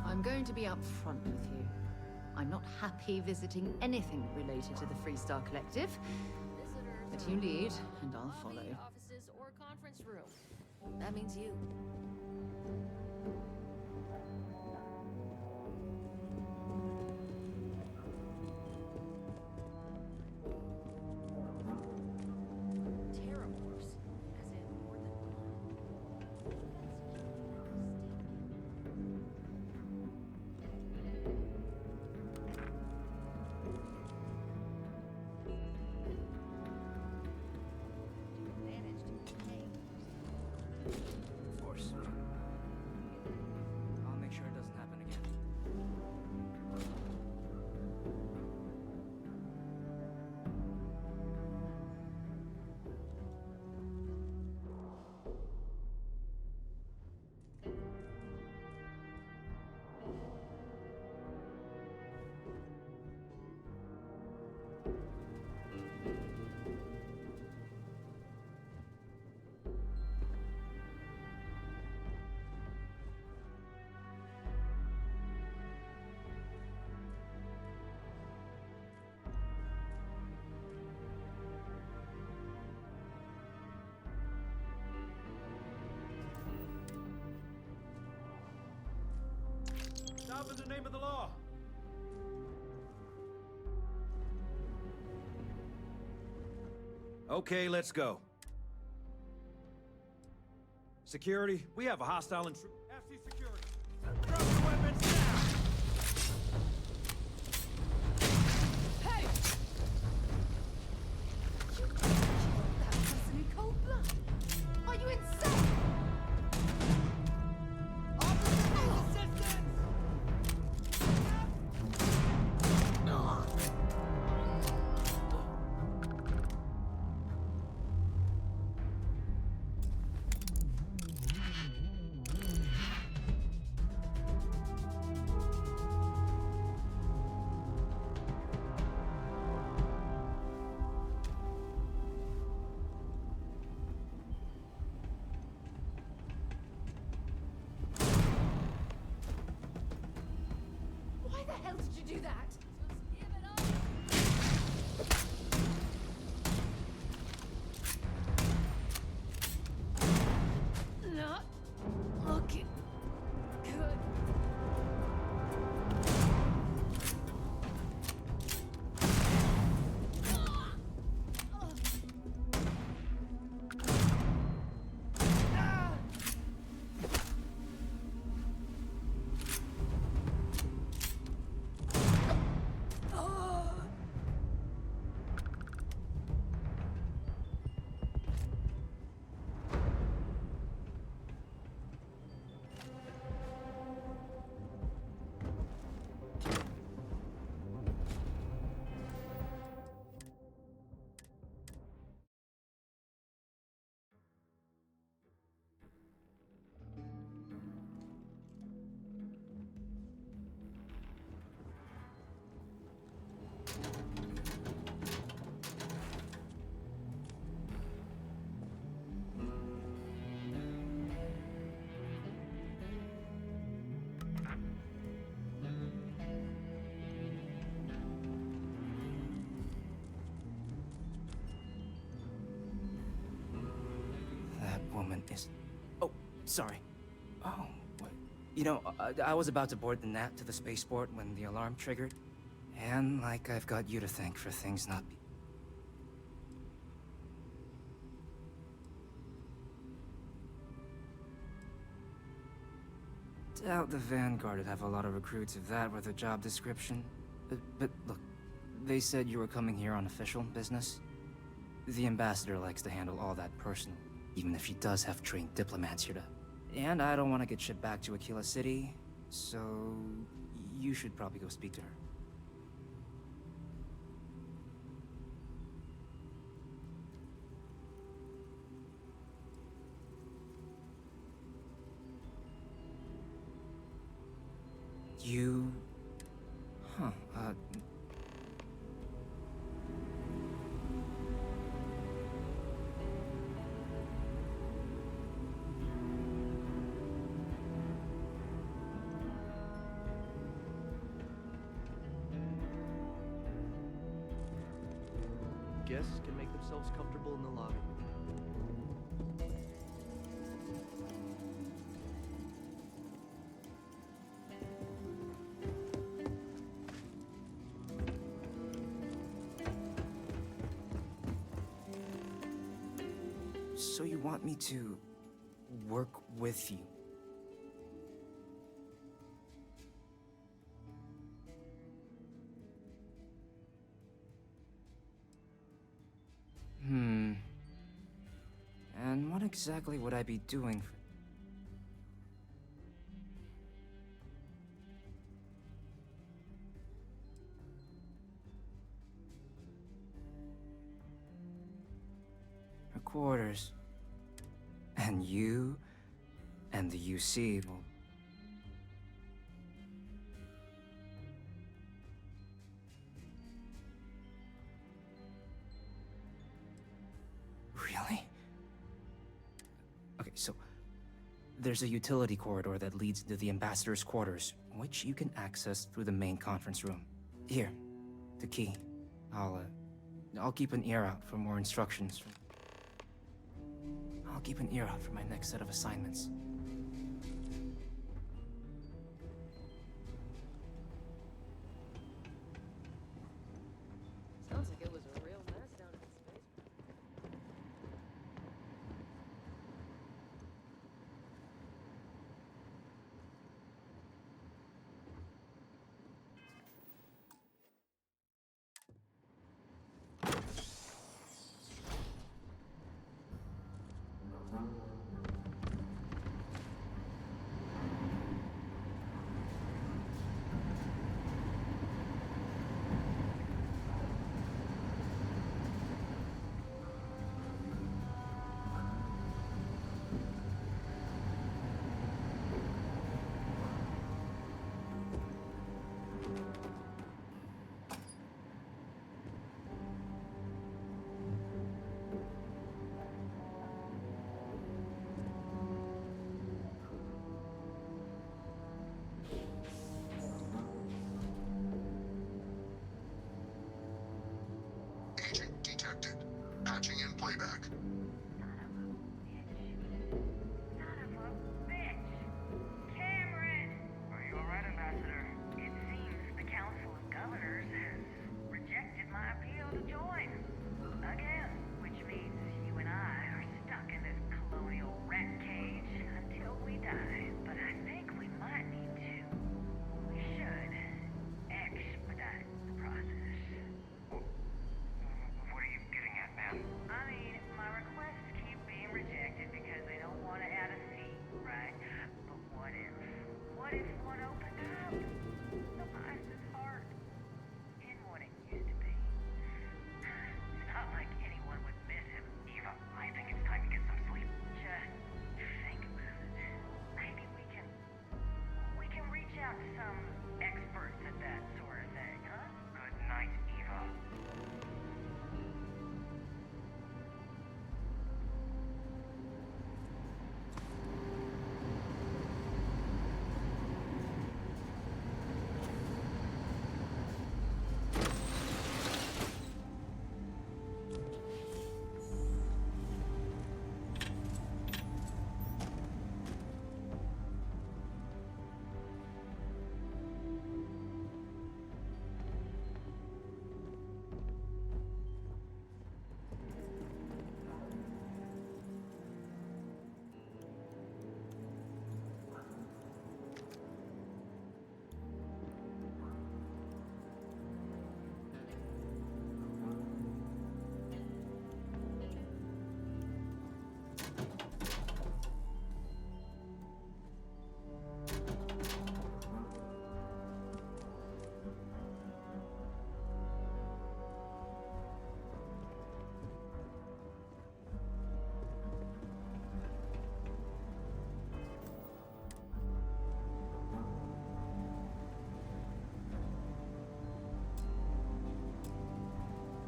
I'm going to be upfront with you. I'm not happy visiting anything related to the Freestar Collective. But you lead, and I'll follow. Offices or conference room. That means you. Terrormorphs, as in more than Of course. Stop in the name of the law! Okay, let's go. Security, we have a hostile intruder. FC security, drop your weapons now! Hey! You killed that person in cold blood. Are you insane? Why the hell did you do that? Not looking good. That woman is... Oh, sorry. Oh, what? You know, I was about to board the Nat to the spaceport when the alarm triggered. And, like, I've got you to thank for things not be... Doubt the Vanguard would have a lot of recruits if that were the job description. But look, they said you were coming here on official business. The ambassador likes to handle all that personal, even if she does have trained diplomats here to... And I don't want to get shipped back to Aquila City, so you should probably go speak to her. You... Huh, Guests can make themselves comfortable in the lobby. So you want me to work with you? And what exactly would I be doing for... Her quarters. And you and the UC will... Really? Okay, so there's a utility corridor that leads into the ambassador's quarters, which you can access through the main conference room. Here, the key. I'll keep an ear out for more instructions. I'll keep an ear out for my next set of assignments. buyback. Cameron! Are you alright, Ambassador? It seems the Council of Governors has rejected my appeal to join. Again, which means you and I are stuck in this colonial rat cage until we die. But I think we might need to. We should expedite the process. What are you getting at, man? I mean, my requests keep being rejected because they don't want to add a fee, right? But what if one opened up? The Meister's heart in what it used to be. It's not like anyone would miss him. Eva, I think it's time to get some sleep. Just think about it. Maybe we can reach out to some experts at that sort of thing, huh? Good night, Eva.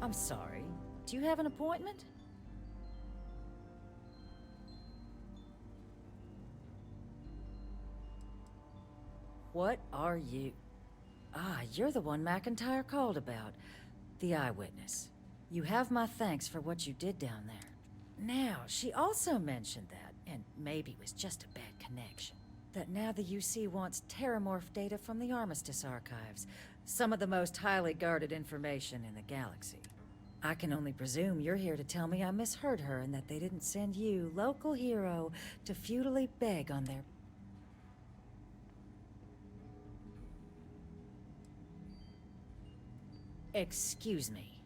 I'm sorry. Do you have an appointment? What are you? Ah, you're the one McIntyre called about. The eyewitness. You have my thanks for what you did down there. Now, she also mentioned that, and maybe it was just a bad connection, that now the UC wants Terrormorph data from the Armistice archives, some of the most highly guarded information in the galaxy. I can only presume you're here to tell me I misheard her and that they didn't send you, local hero, to futilely beg on their... Excuse me.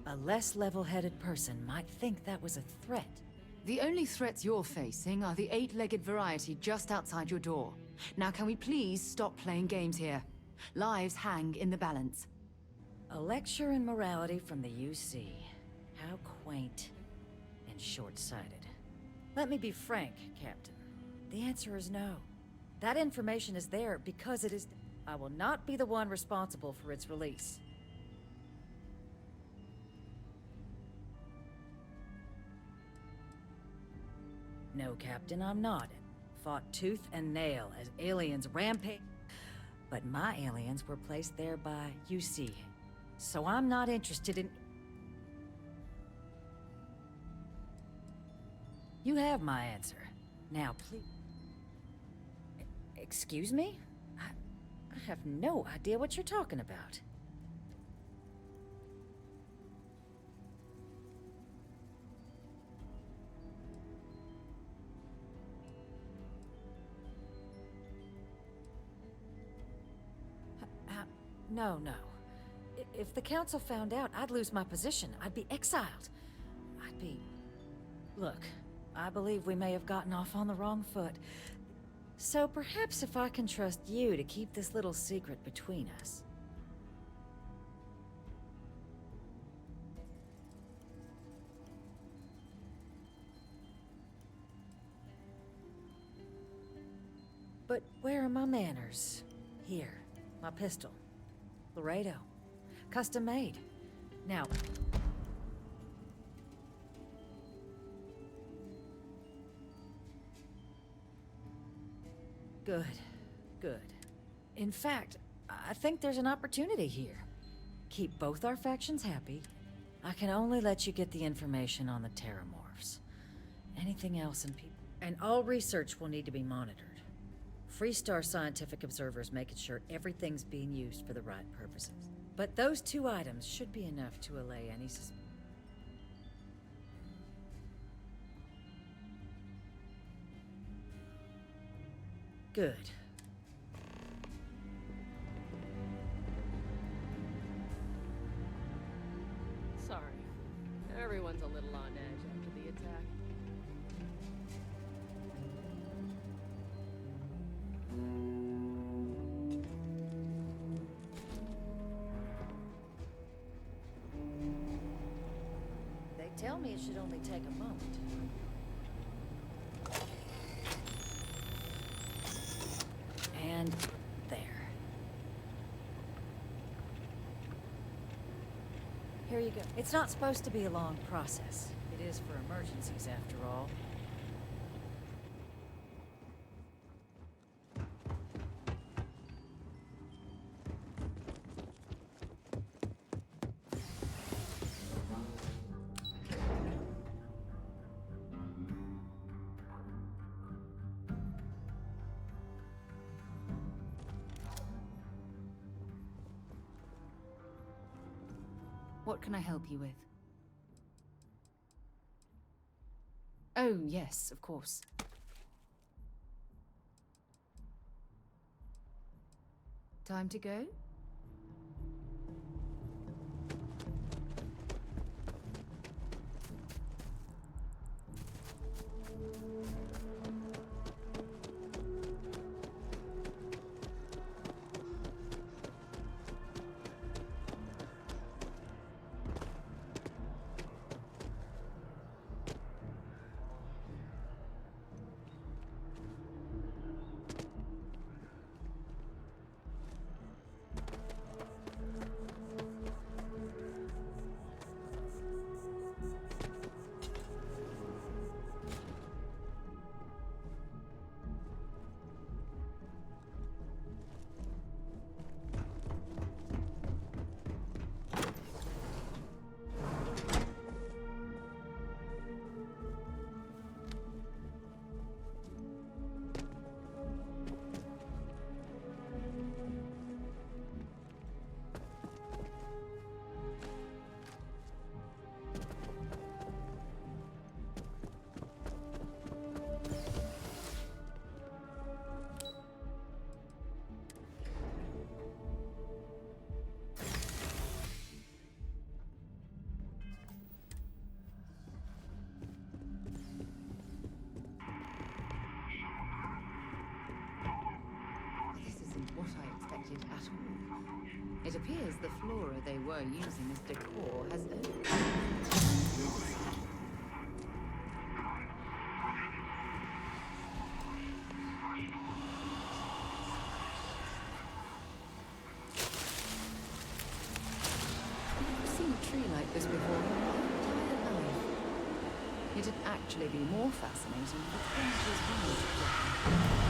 A less level-headed person might think that was a threat. The only threats you're facing are the 8-legged variety just outside your door. Now can we please stop playing games here? Lives hang in the balance. A lecture in morality from the UC. How quaint and short-sighted. Let me be frank, Captain. The answer is no. That information is there because it is... I will not be the one responsible for its release. No, Captain, I'm not. Fought tooth and nail as aliens rampage. But my aliens were placed there by UC. So I'm not interested in... You have my answer. Now, please... Excuse me? I have no idea what you're talking about. No. If the Council found out, I'd lose my position. I'd be exiled. I'd be... Look, I believe we may have gotten off on the wrong foot. So perhaps if I can trust you to keep this little secret between us. But where are my manners? Here, my pistol. Laredo. Custom made. Now... Good. In fact, I think there's an opportunity here. Keep both our factions happy. I can only let you get the information on the Terrormorphs. Anything else in people... And all research will need to be monitored. Freestar scientific observers making sure everything's being used for the right purposes. But those 2 items should be enough to allay any suspicion. Good. Sorry. Everyone's a little on edge after the attack. They tell me it should only take a moment. And there. Here you go. It's not supposed to be a long process. It is for emergencies, after all. What can I help you with? Oh, yes, of course. Time to go? What I expected at all. It appears the flora they were using as decor has I've seen a tree like this before in my entire life. It'd actually be more fascinating if the branches weren't.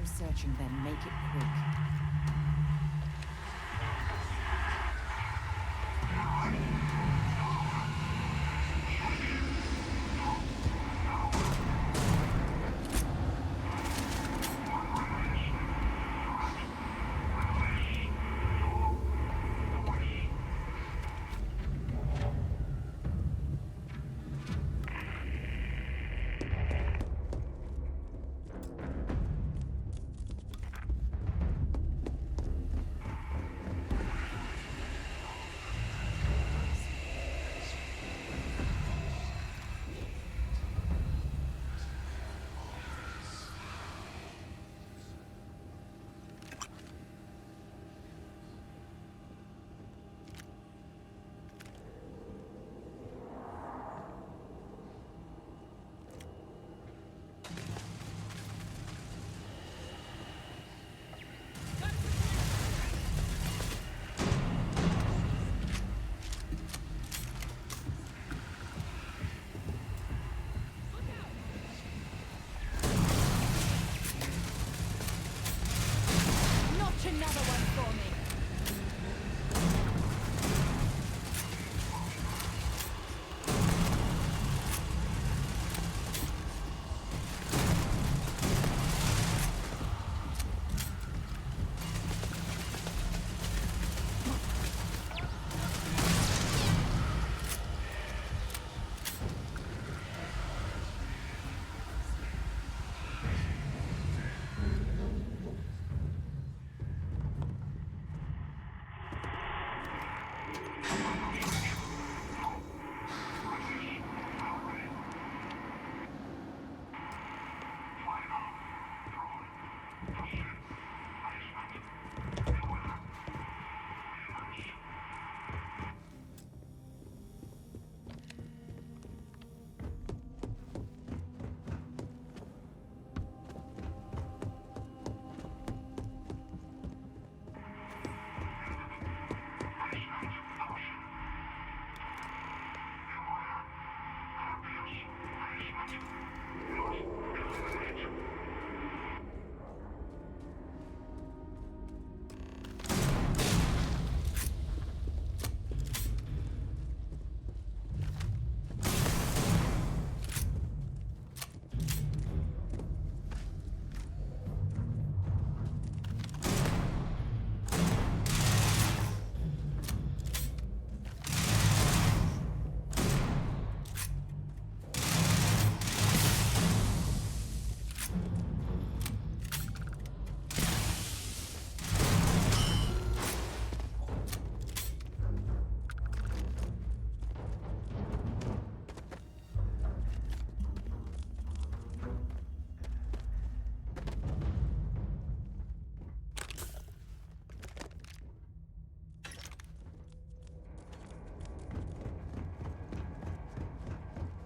you're searching, then make it quick. Another one for me.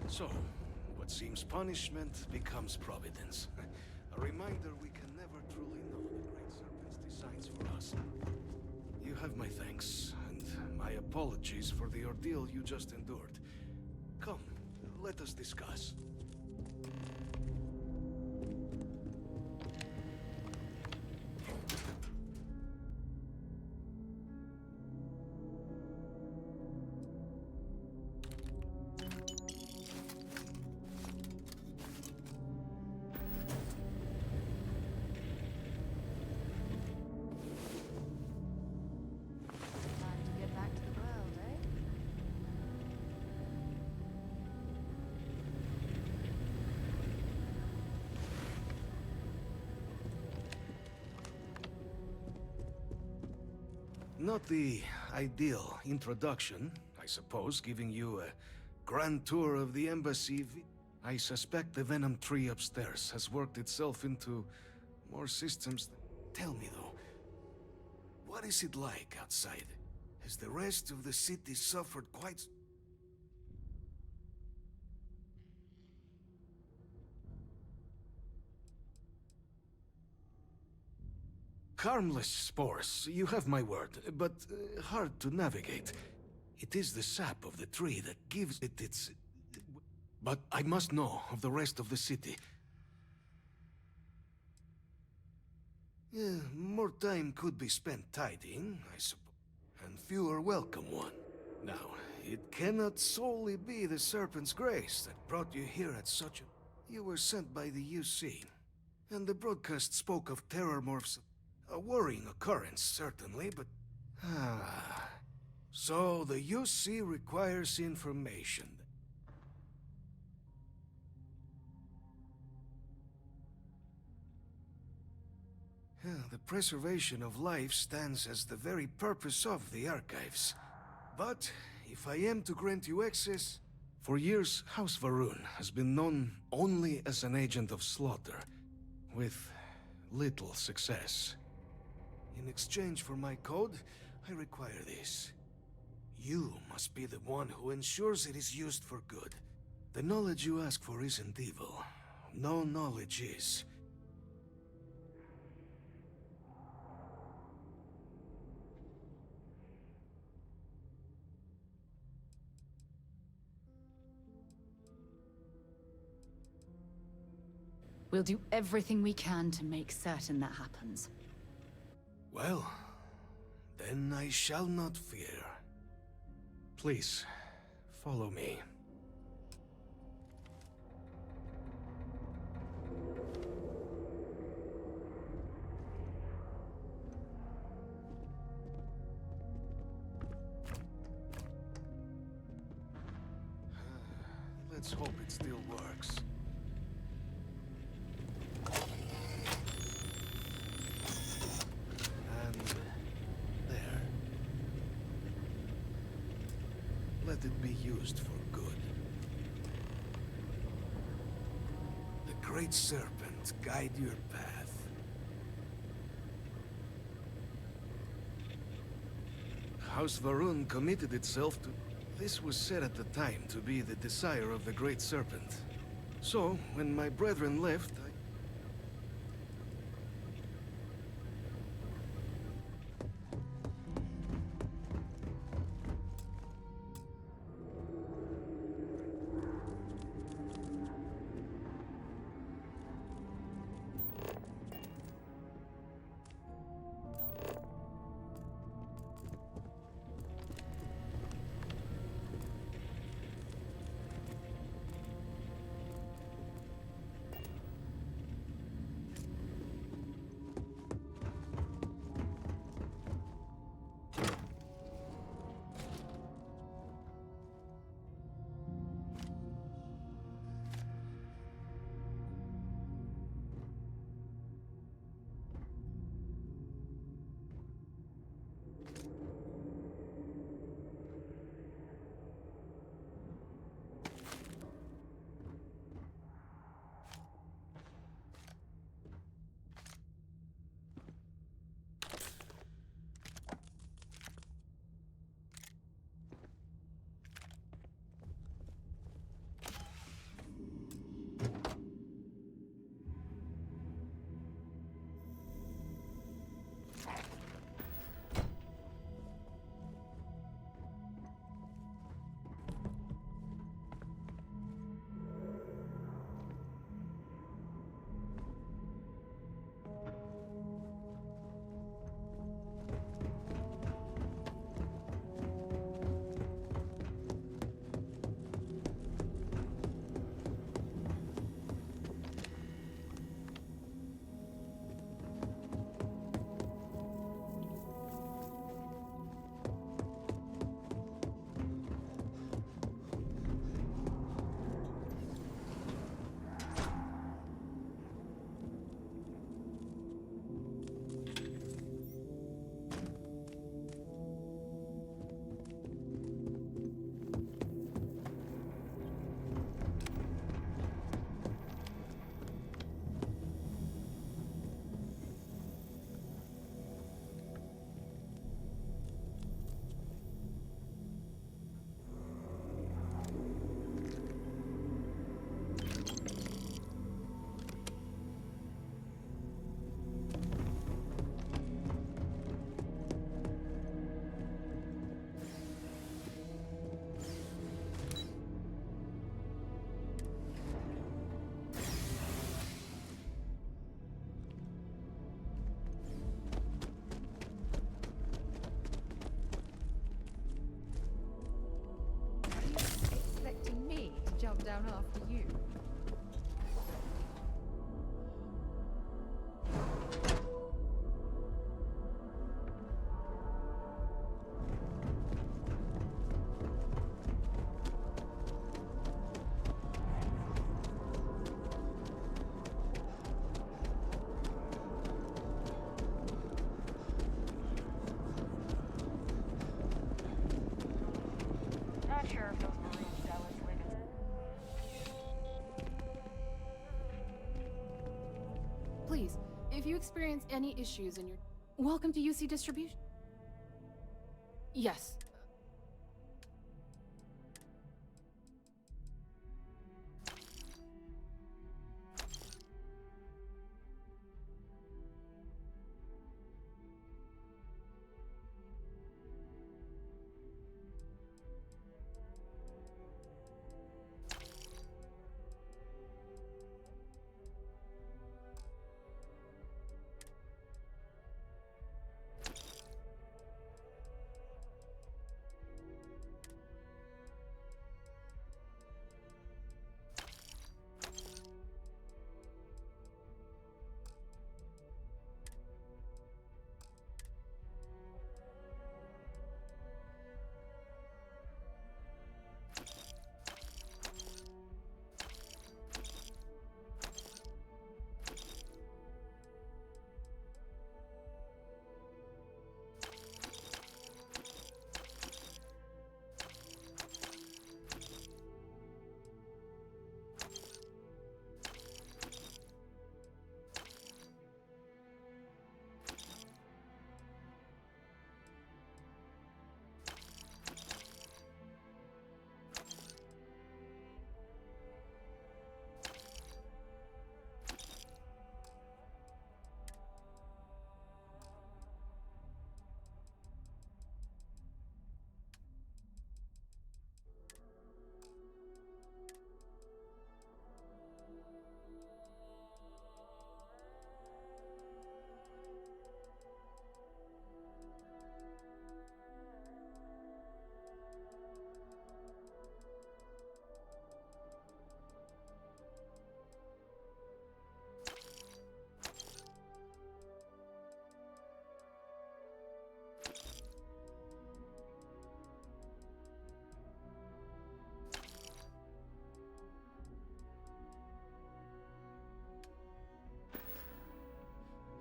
So, what seems punishment becomes providence. A reminder we can never truly know the Great Serpent's designs for us. You have my thanks, and my apologies for the ordeal you just endured. Come, let us discuss. Not the ideal introduction, I suppose, giving you a grand tour of the embassy. I suspect the Venom tree upstairs has worked itself into more systems. Tell me, though, what is it like outside? Has the rest of the city suffered quite... Harmless spores, you have my word, but hard to navigate. It is the sap of the tree that gives it its... But I must know of the rest of the city. Yeah, more time could be spent tidying, I suppose, and fewer welcome one. Now, it cannot solely be the Serpent's grace that brought you here at such a... You were sent by the UC, and the broadcast spoke of Terrormorphs. A worrying occurrence, certainly, but... Ah... So, the UC requires information. The preservation of life stands as the very purpose of the archives. But, if I am to grant you access... For years, House Varun has been known only as an agent of slaughter, with little success. In exchange for my code, I require this. You must be the one who ensures it is used for good. The knowledge you ask for isn't evil. No knowledge is. We'll do everything we can to make certain that happens. Well, then I shall not fear. Please, follow me. Let's hope it still works. Let it be used for good. The Great Serpent guide your path. House Varun committed itself to... This was said at the time to be the desire of the Great Serpent. So, when my brethren left, Please, if you experience any issues in your... Welcome to UC Distribution. Yes.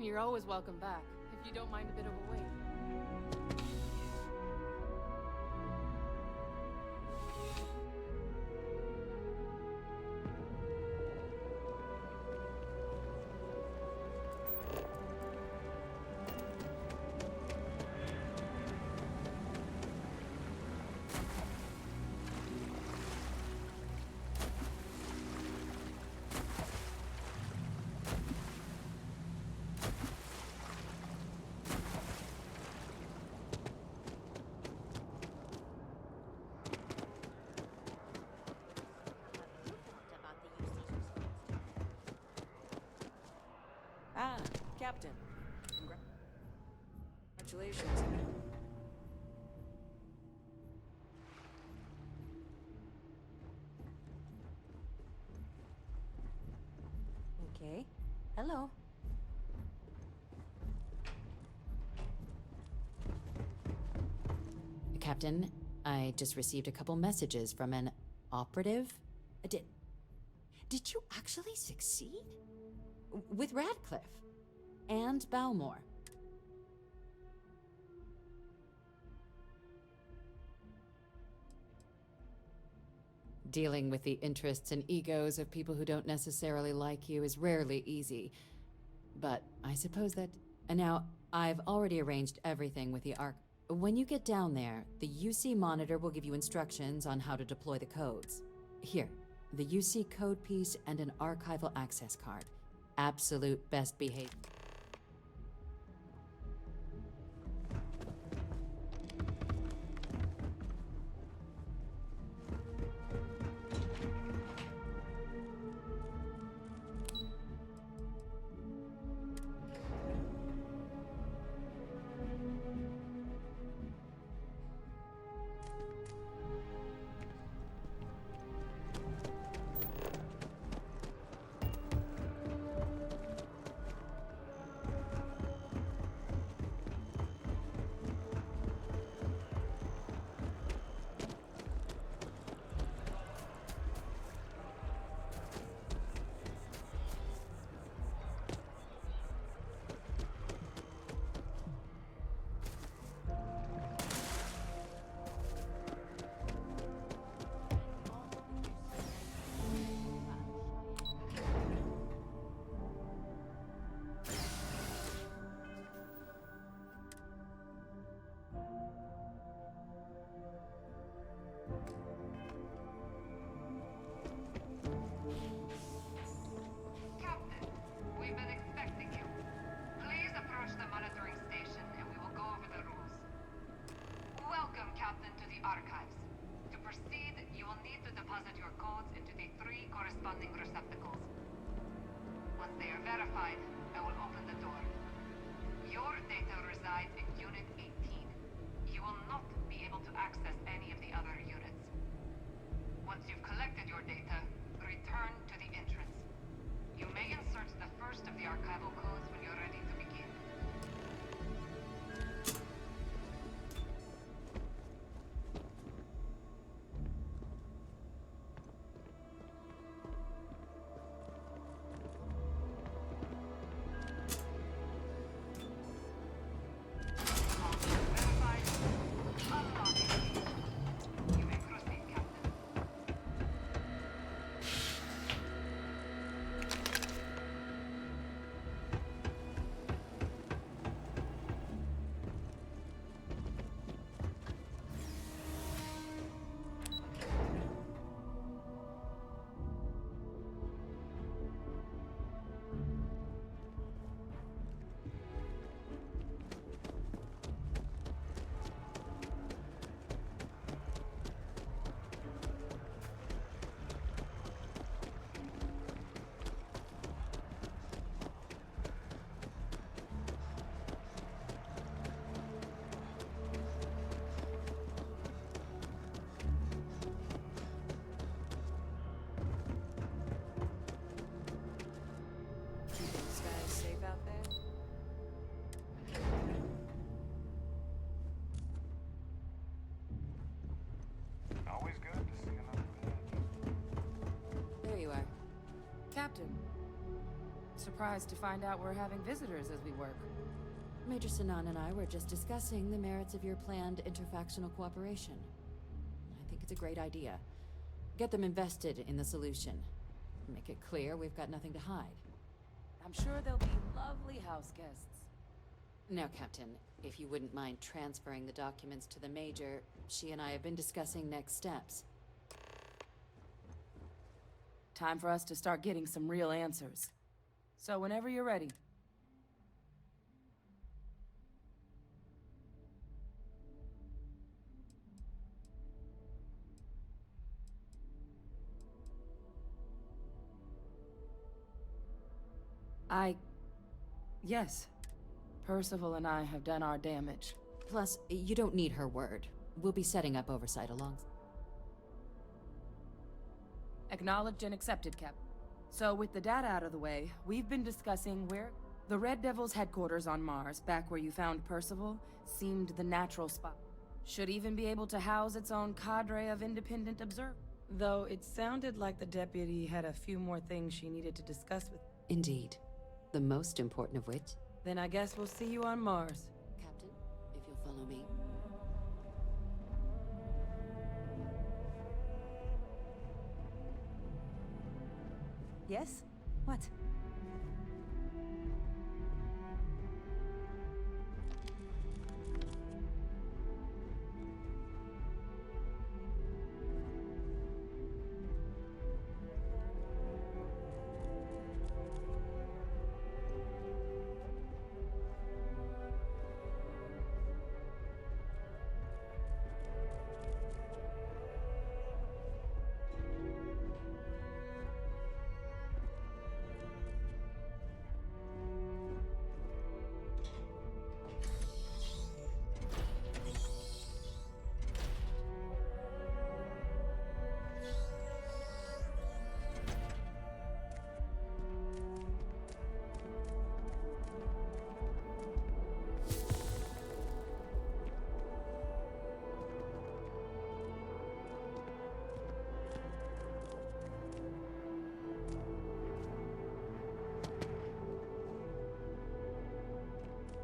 You're always welcome back, if you don't mind a bit of a wait. Ah, Captain. Congratulations. Okay. Hello. Captain, I just received a couple messages from an operative. Did you actually succeed? With Radcliffe and Balmore. Dealing with the interests and egos of people who don't necessarily like you is rarely easy. But I suppose that... And now, I've already arranged everything with the Arc. When you get down there, the UC monitor will give you instructions on how to deploy the codes. Here, the UC code piece and an archival access card. Absolute best behavior. Verified. I will open the door. Your data resides in Unit 18. You will not be able to access any of the other units. Once you've collected your data, return to the entrance. You may insert the first of the archival codes when you're ready to begin. This guy is safe out there? Always good to see another There you are. Captain. Surprised to find out we're having visitors as we work. Major Sinan and I were just discussing the merits of your planned interfactional cooperation. I think it's a great idea. Get them invested in the solution. Make it clear we've got nothing to hide. I'm sure they'll be lovely house guests. Now, Captain, if you wouldn't mind transferring the documents to the Major, she and I have been discussing next steps. Time for us to start getting some real answers. So whenever you're ready. Yes. Percival and I have done our damage. Plus, you don't need her word. We'll be setting up oversight along. Acknowledged and accepted, Cap. So with the data out of the way, we've been discussing where the Red Devil's headquarters on Mars, back where you found Percival, seemed the natural spot. Should even be able to house its own cadre of independent observers. Though it sounded like the deputy had a few more things she needed to discuss with. Indeed. The most important of which... Then I guess we'll see you on Mars. Captain, if you'll follow me. Yes? What?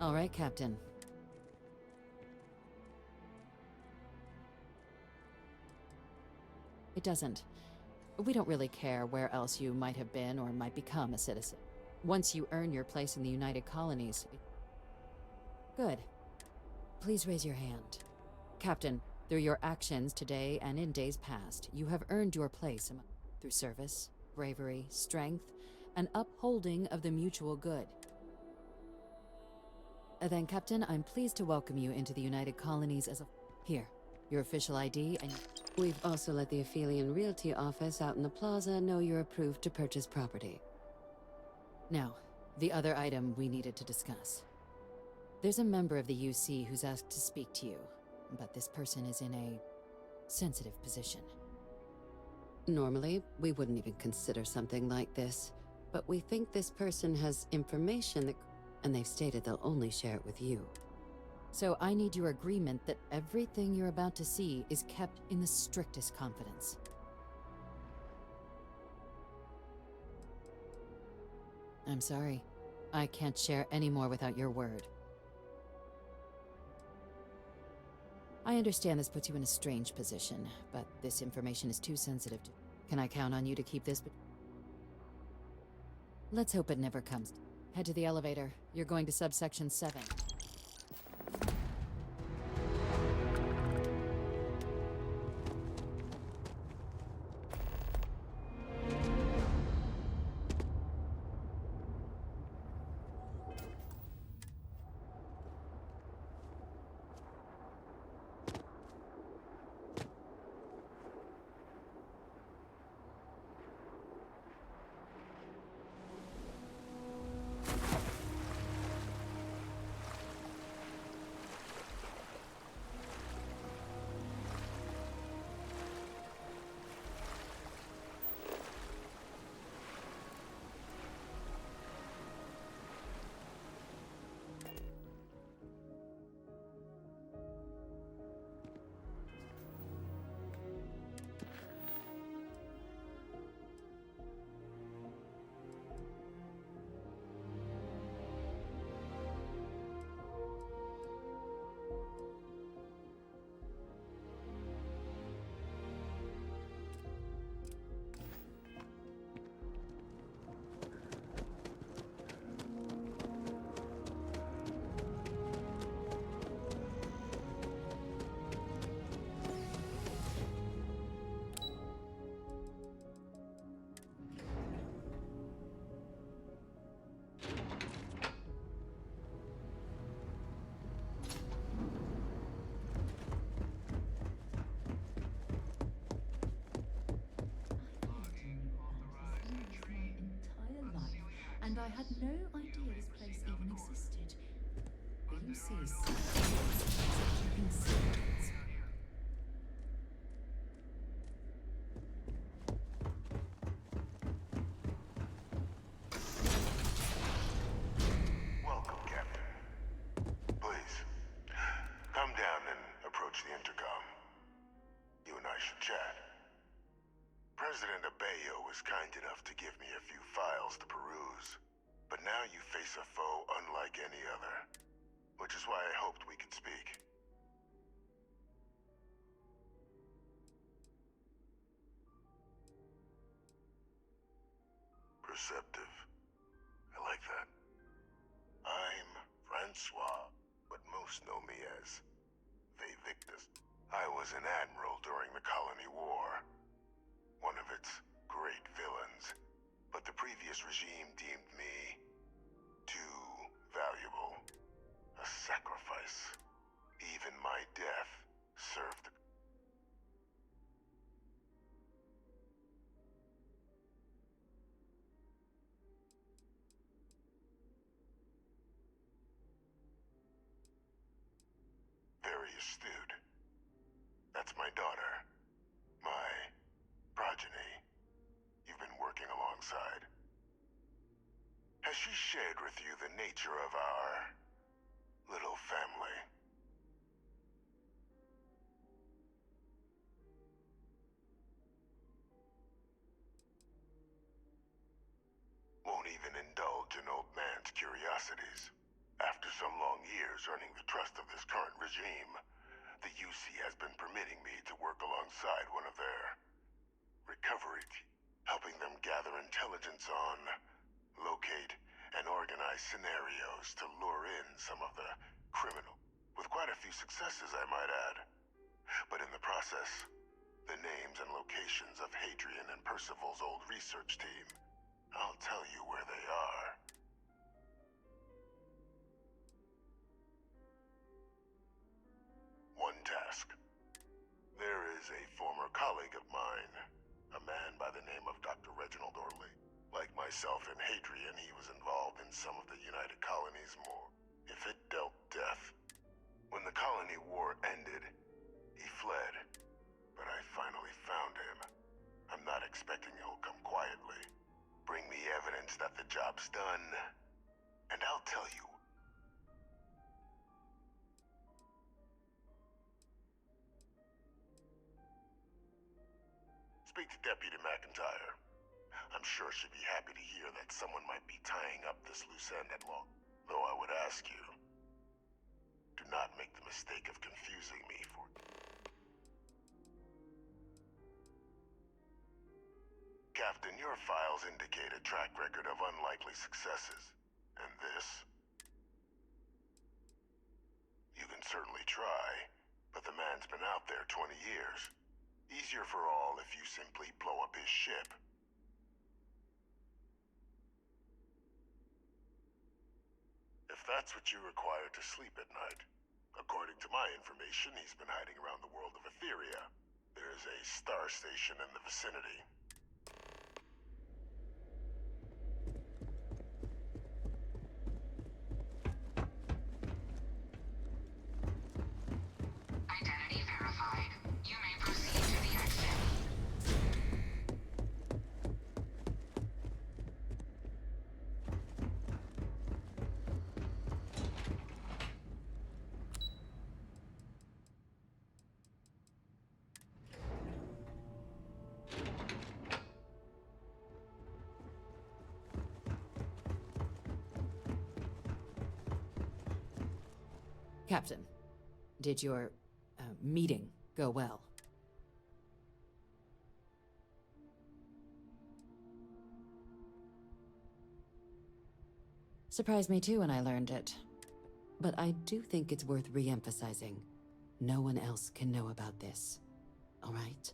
All right, Captain. It doesn't. We don't really care where else you might have been or might become a citizen. Once you earn your place in the United Colonies... Good. Please raise your hand. Captain, through your actions today and in days past, you have earned your place through service, bravery, strength, and upholding of the mutual good. Then, Captain, I'm pleased to welcome you into the United Colonies as a... Here, your official ID, and... We've also let the Aphelion Realty office out in the plaza know you're approved to purchase property. Now, The other item we needed to discuss. There's a member of the UC who's asked to speak to you, but this person is in a sensitive position. Normally, we wouldn't even consider something like this, but we think this person has information that... and they've stated they'll only share it with you. So I need your agreement that everything you're about to see is kept in the strictest confidence. I'm sorry. I can't share any more without your word. I understand this puts you in a strange position, but this information is too sensitive to... Can I count on you to keep this? Let's hope it never comes. Head to the elevator. You're going to subsection 7. And I had no idea this place even existed. The UC's keeping secrets. Welcome, Captain. Please, come down and approach the intercom. You and I should chat. President Abeyo was kind enough to give me a few files to peruse, but now you face a foe unlike any other, which is why I hoped we could speak. Perceptive. I like that. I'm Francois, but most know me as Victus. I was an admiral during the Colony War. One of its great villains, but the previous regime deemed me too valuable. A sacrifice. Even my death served. Very astute. That's my daughter. My progeny. You've been working alongside. Has she shared with you the nature of our little family? Won't even indulge an old man's curiosities. After some long years earning the trust of this current regime, the UC has been permitting me to work alongside one of their recovery teams, helping them gather intelligence on, locate, and organize scenarios to lure in some of the criminal. With quite a few successes, I might add. But in the process, the names and locations of Hadrian and Percival's old research team, I'll tell you where they are. One task. There is a former colleague of mine, a man by the name of Dr. Reginald Orley. Like my myself and Hadrian he was involved in some of the United Colonies more. If it dealt death. When the colony war ended, he fled. But I finally found him. I'm not expecting he'll come quietly. Bring me evidence that the job's done, and I'll tell you. Speak to Deputy McIntyre. I'm sure she'd be happy to hear that someone might be tying up this loose end at law. Though I would ask you, do not make the mistake of confusing me for... Captain, your files indicate a track record of unlikely successes. And this? You can certainly try, but the man's been out there 20 years. Easier for all if you simply blow up his ship. If that's what you require to sleep at night. According to my information, he's been hiding around the world of Etheria. There's a star station in the vicinity. Identity verified. You may proceed to the exit. Captain, did your meeting go well? Surprised me too when I learned it. But I do think it's worth re-emphasizing. No one else can know about this. All right?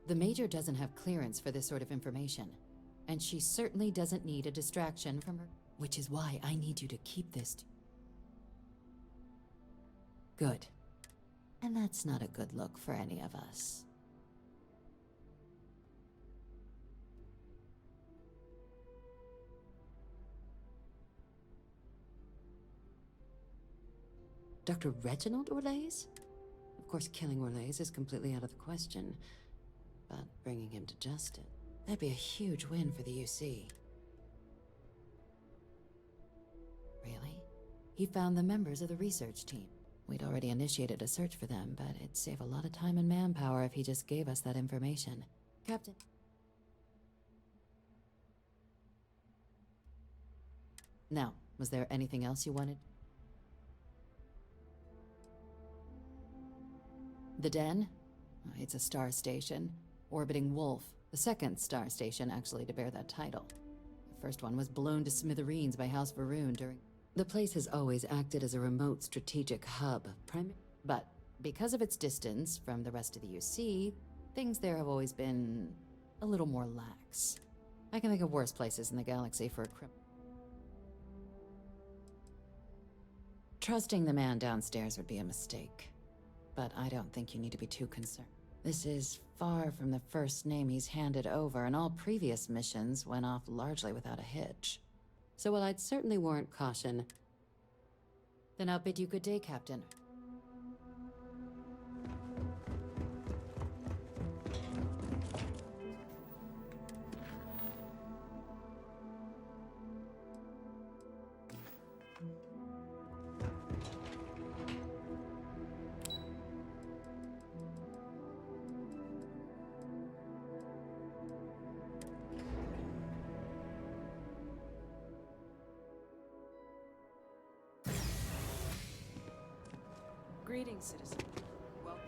The Major doesn't have clearance for this sort of information, and she certainly doesn't need a distraction from her, which is why I need you to keep this. Good. And that's not a good look for any of us. Dr. Reginald Orlaise? Of course, killing Orlaise is completely out of the question. But bringing him to justice, that'd be a huge win for the UC. Really? He found the members of the research team. We'd already initiated a search for them, but it'd save a lot of time and manpower if he just gave us that information. Captain. Now, was there anything else you wanted? The Den? It's a star station. Orbiting Wolf, the second star station actually to bear that title. The first one was blown to smithereens by House Varun during... The place has always acted as a remote strategic hub, but because of its distance from the rest of the UC, things there have always been a little more lax. I can think of worse places in the galaxy for a Trusting the man downstairs would be a mistake, but I don't think you need to be too concerned. This is far from the first name he's handed over, and all previous missions went off largely without a hitch. So while I'd certainly warrant caution, then I'll bid you good day, Captain. Greetings, citizen. Welcome.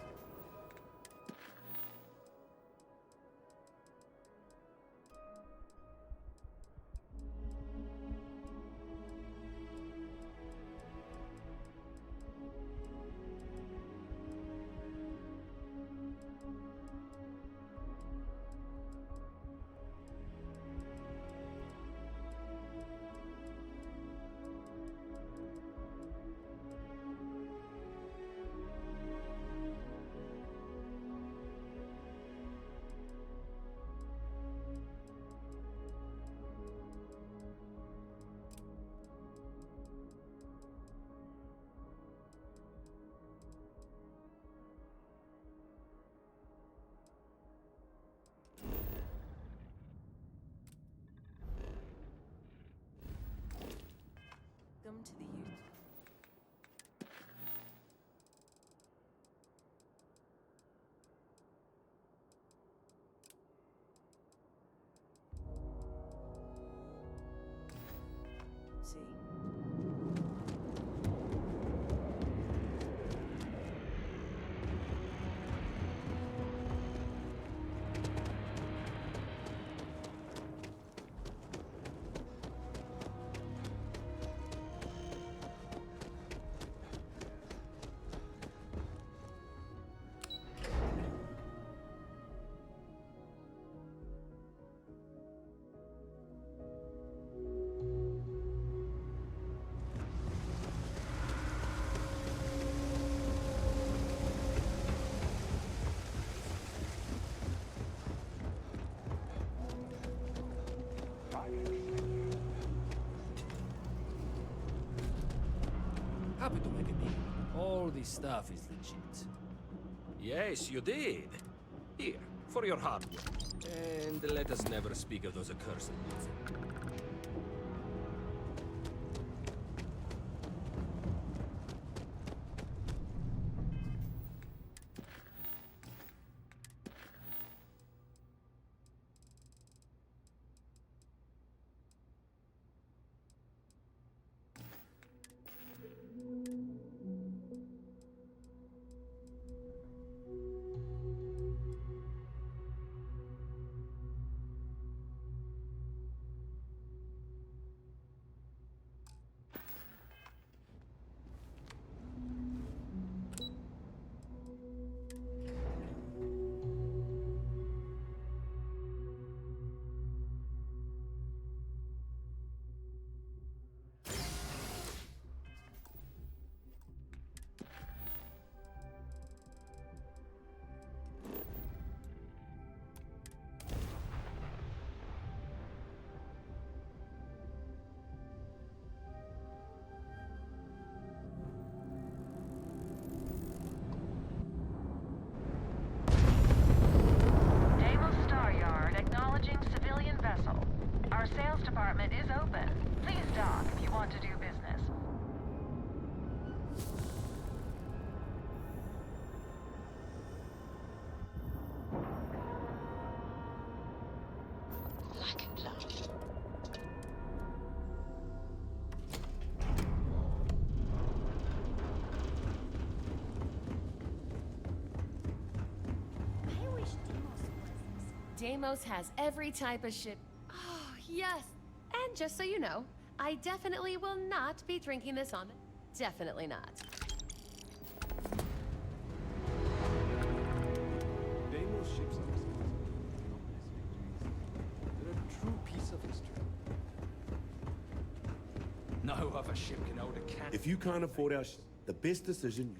happened to make a deal. All this stuff is legit. Yes, you did. Here, for your hard work. And let us never speak of those accursed ones. Our sales department is open. Please dock if you want to do business. Like and love. I wish Deimos was. Deimos has every type of shit. Oh, yes. And just so you know, I definitely will not be drinking this on. Definitely not. Deimos ships are responsible. They're a true piece of history. No other ship can hold a cannon. If you can't afford our the best decision.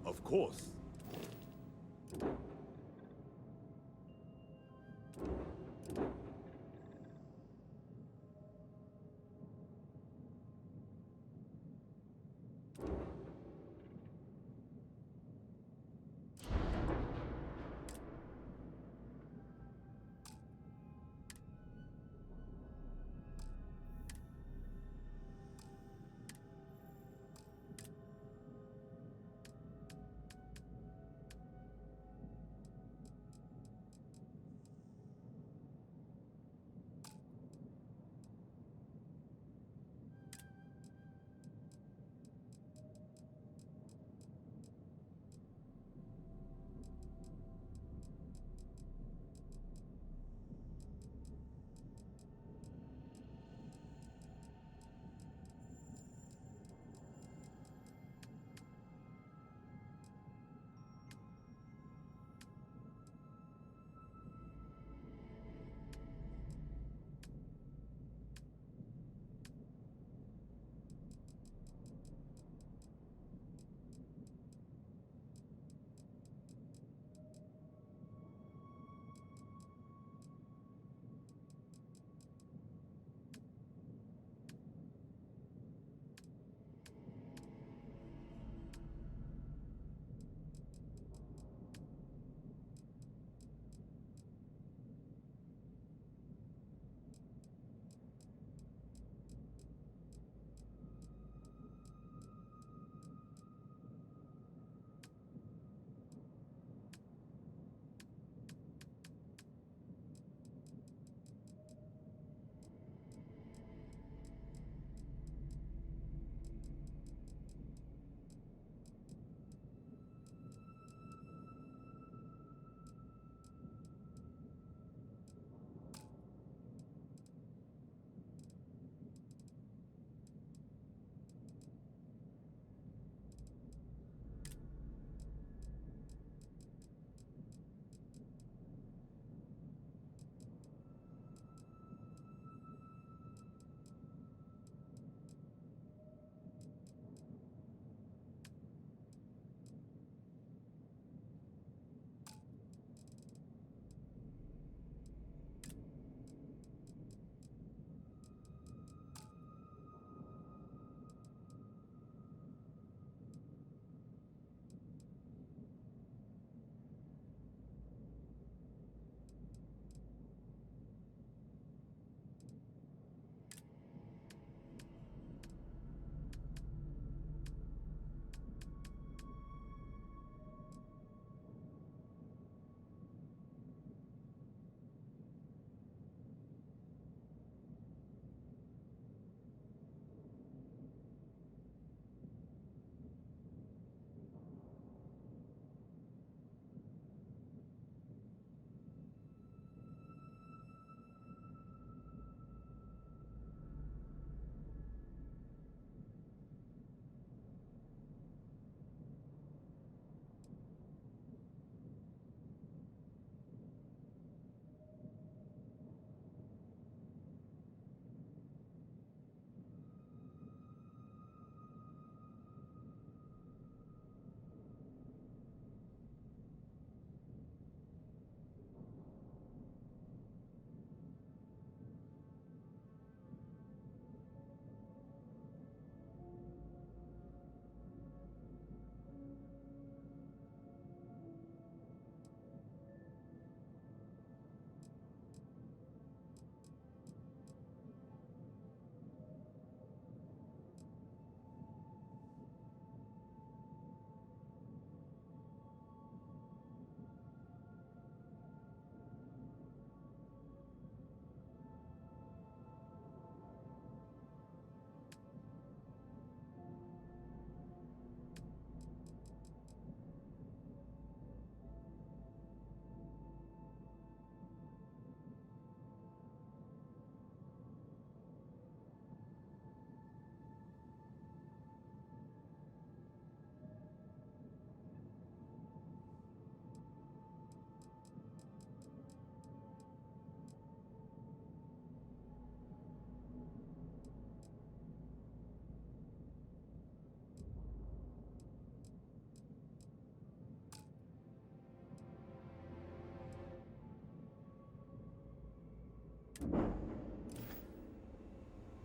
Of course.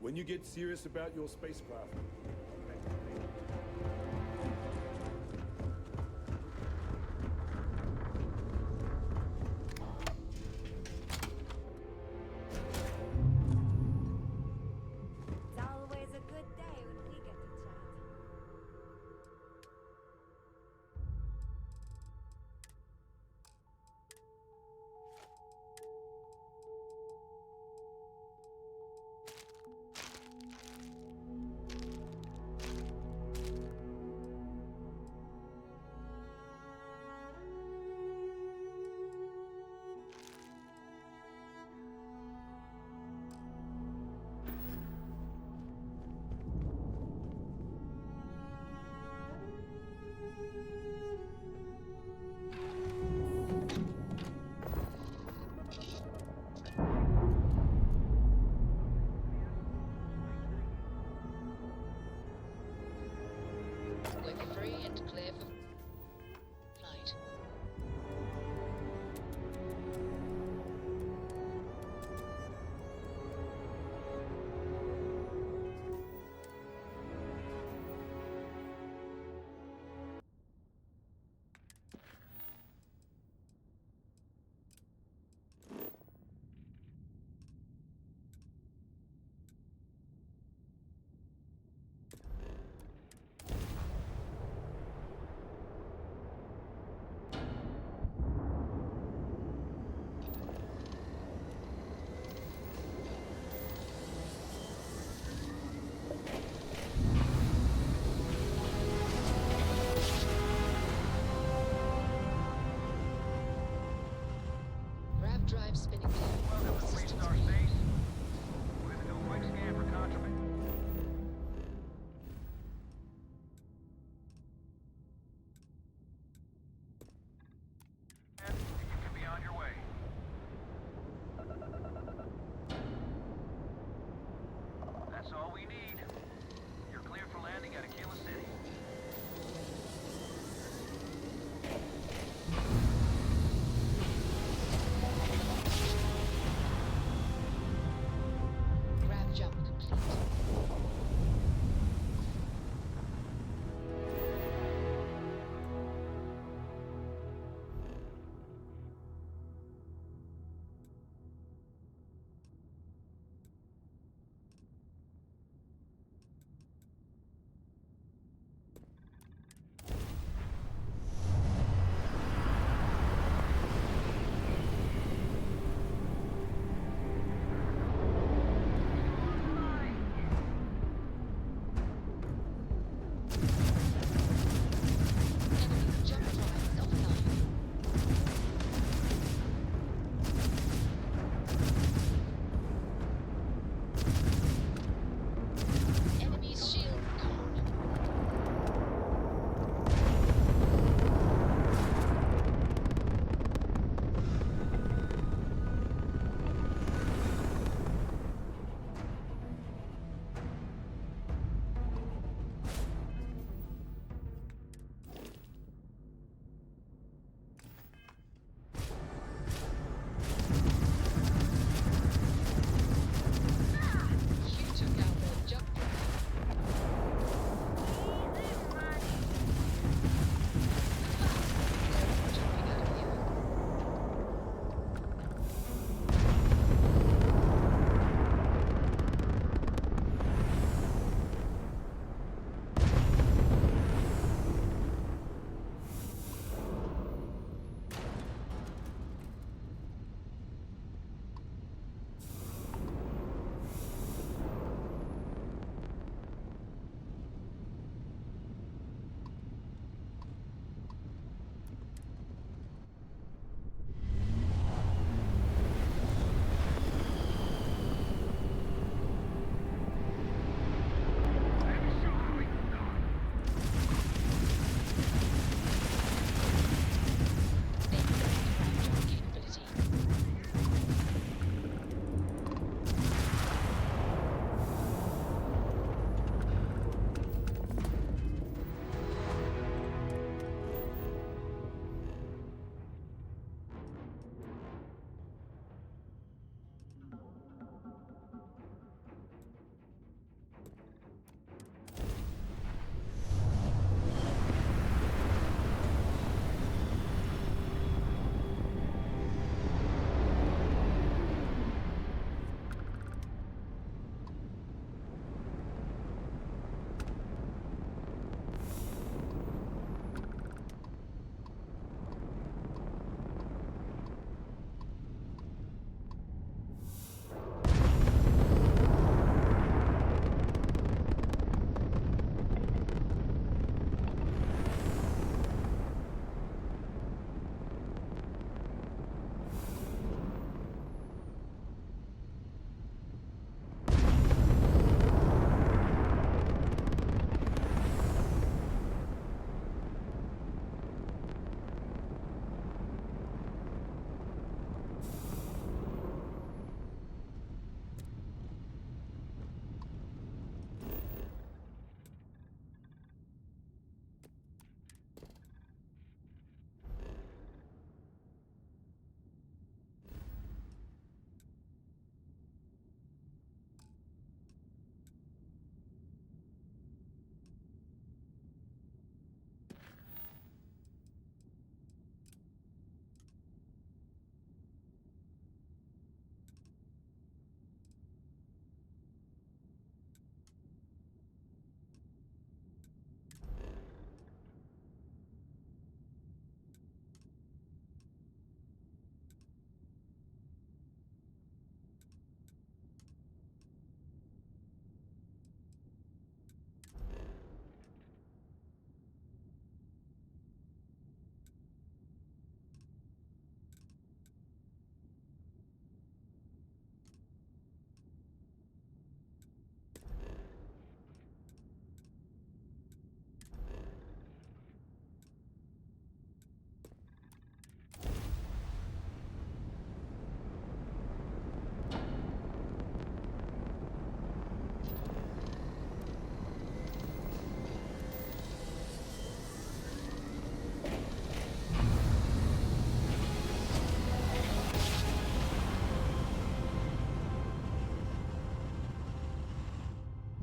When you get serious about your spacecraft, It's always a good day when we get to chat. We're free and clear for flight. Grav drive spinning clear. Welcome to Systems Freestar green. Space. We're gonna do a quick scan for contraband. And you can be on your way. That's all we need. You're cleared for landing at Aquila City. Grav jump complete.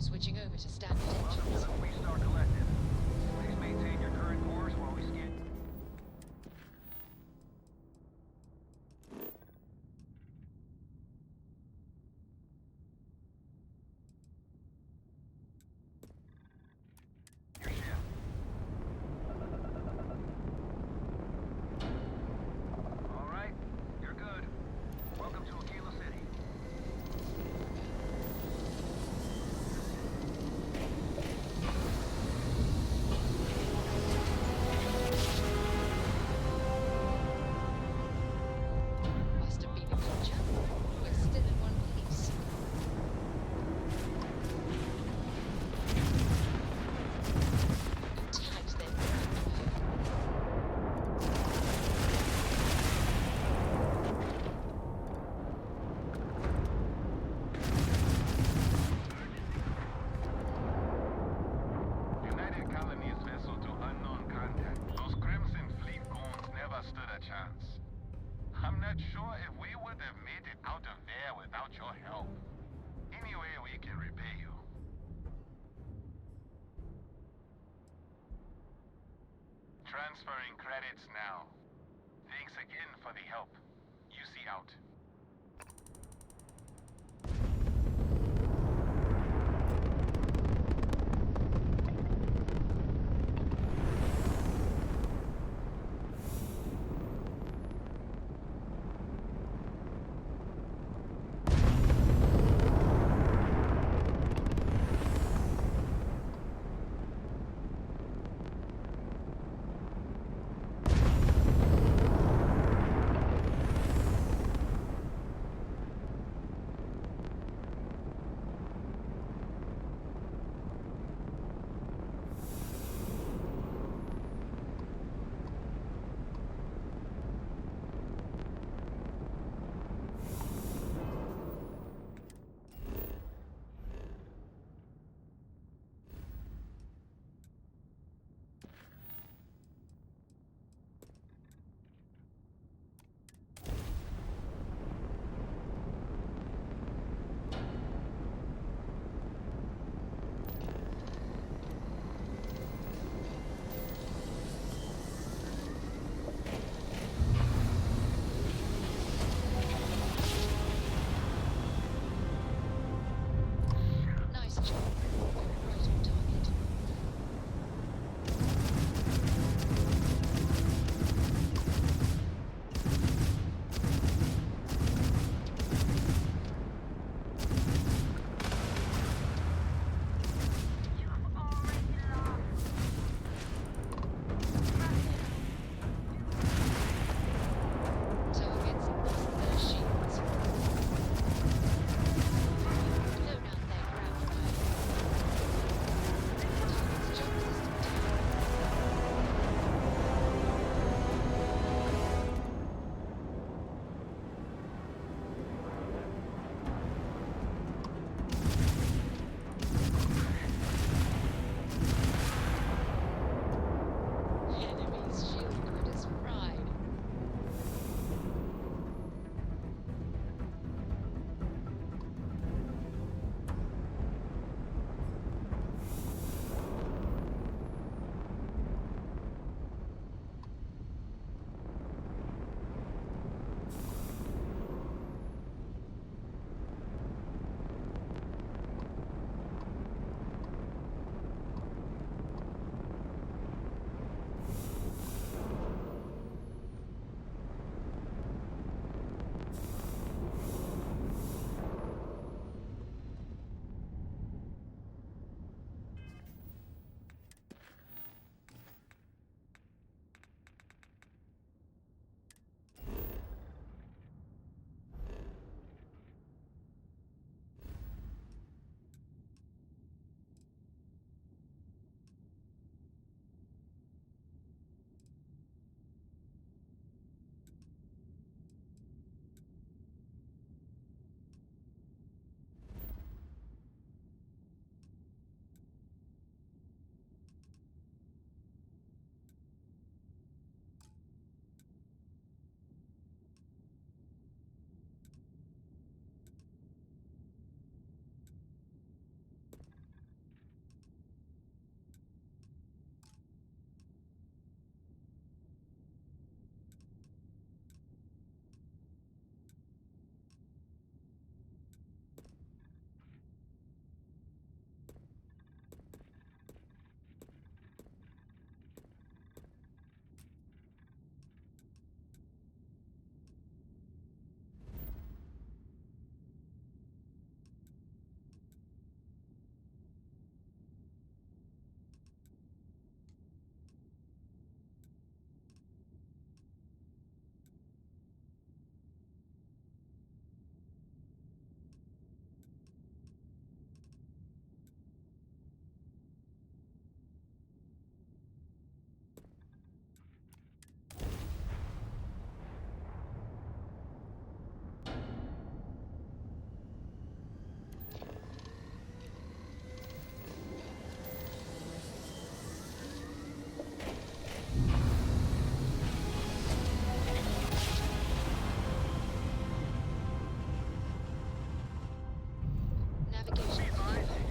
Switching over to standard Welcome to engines. the Freestar Collective. Please maintain your current course while we scan. All right, you're good. Welcome to Aquila City. Must have been a good jump. We're still in one piece. Tags them right. United Colonies vessel to unknown contact. Those Crimson Fleet goons never stood a chance. I'm not sure if we would have made it out of there without your help. Anyway, we can repay you. Transferring credits now. Thanks again for the help. UC out.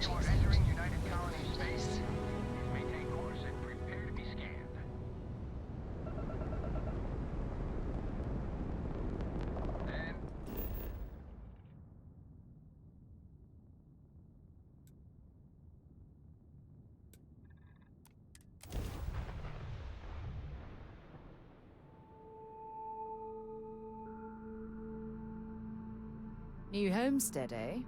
You are entering United Colony space. Maintain course and prepare to be scanned. And New homestead, eh?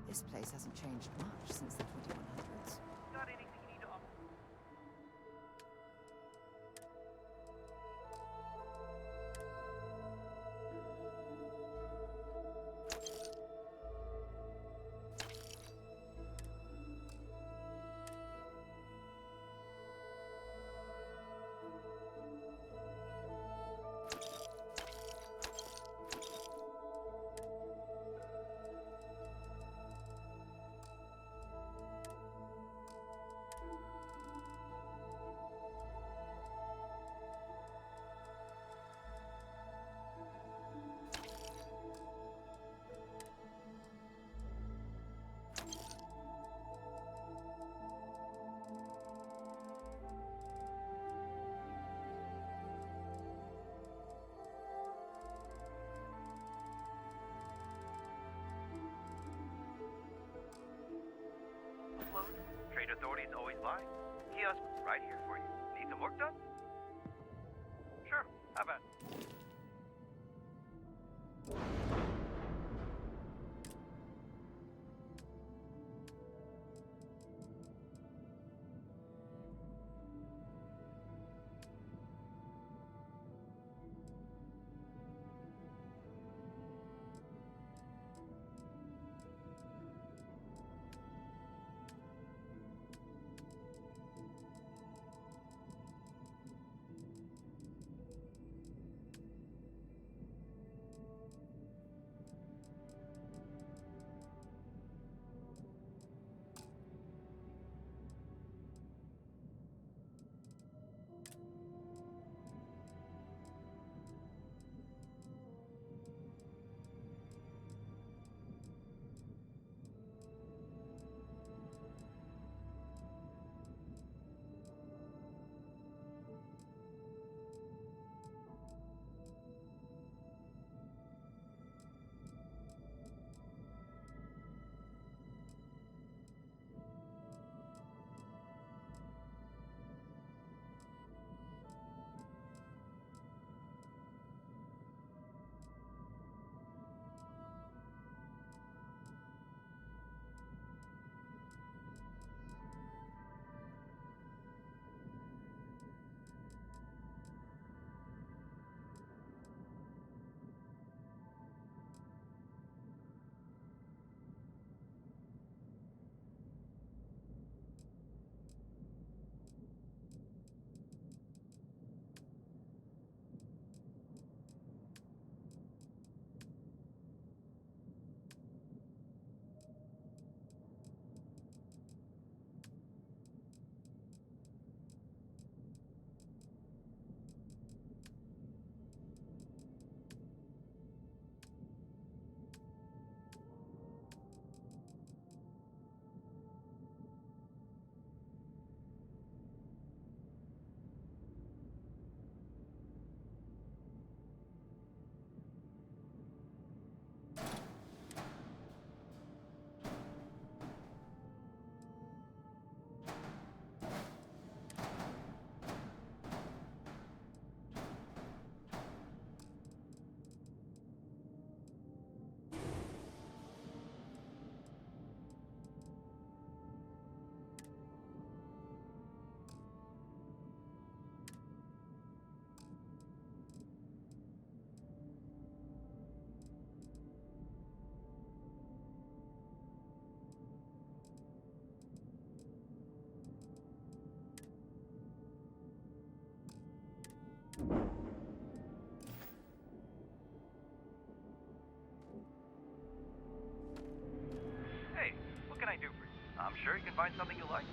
This place hasn't changed much since the 2100s. Got anything you need to offer? Trade authorities always lie. Kiosk right here for you. Need some work done? Sure, how about? Hey, what can I do for you? I'm sure you can find something you like.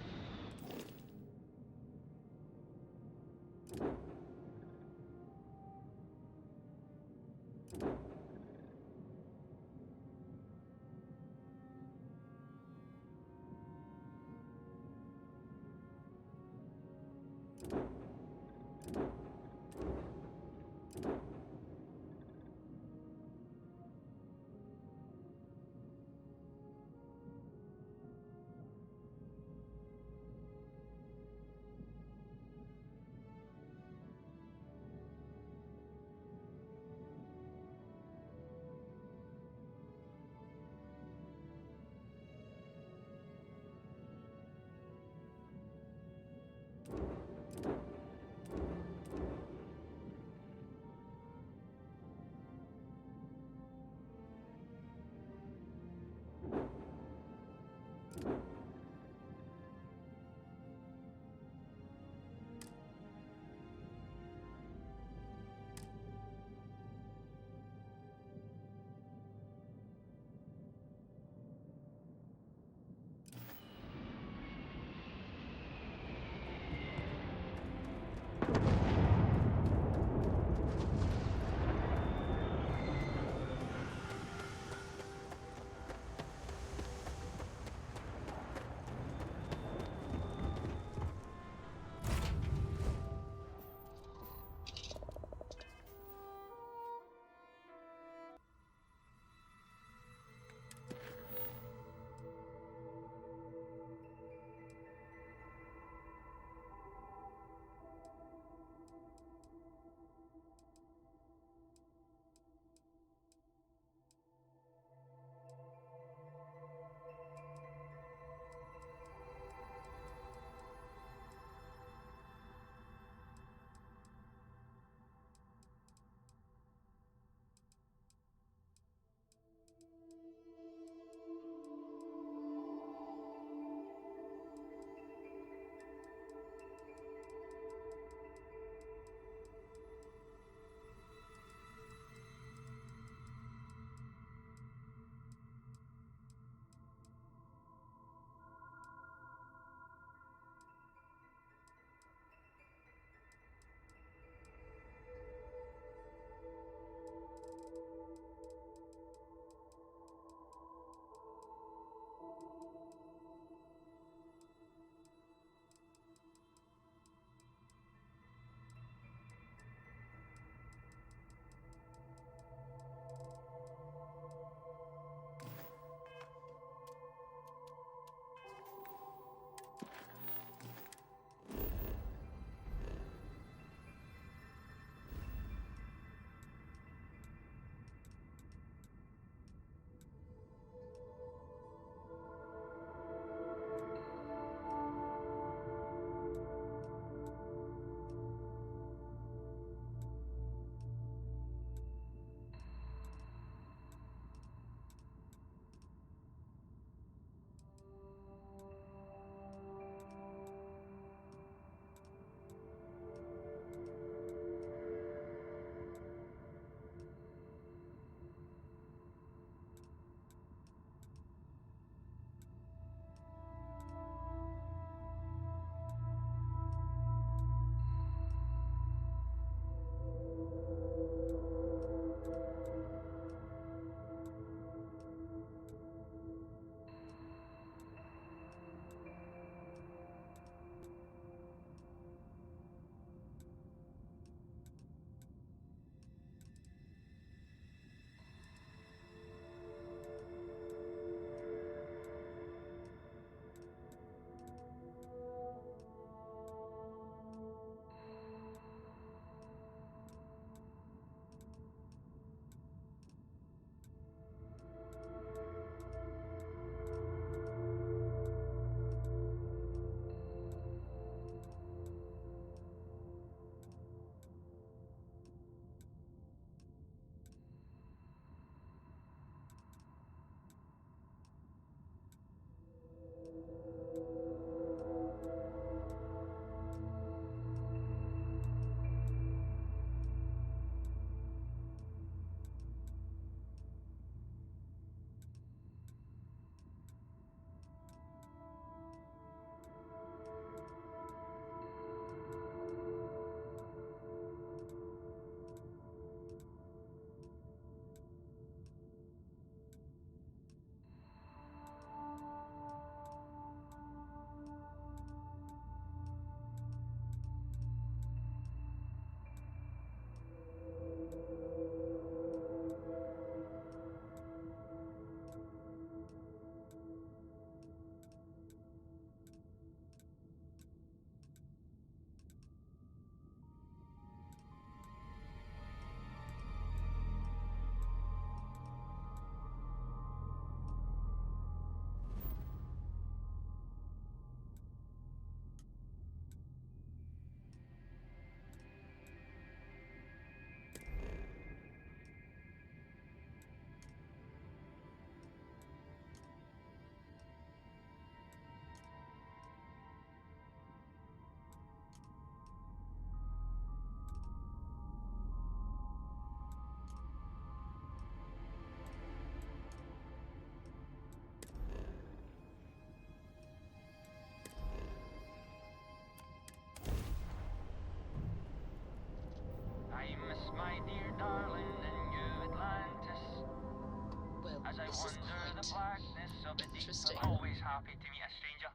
Interesting. Always happy to meet a stranger.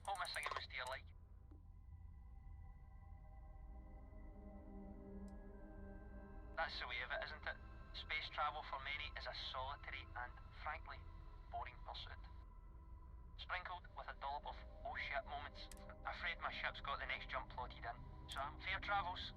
Hope my singing was to your like. That's the way of it, isn't it? Space travel for many is a solitary and, frankly, boring pursuit. Sprinkled with a dollop of oh shit moments. Afraid my ship's got the next jump plotted in. So, fair travels.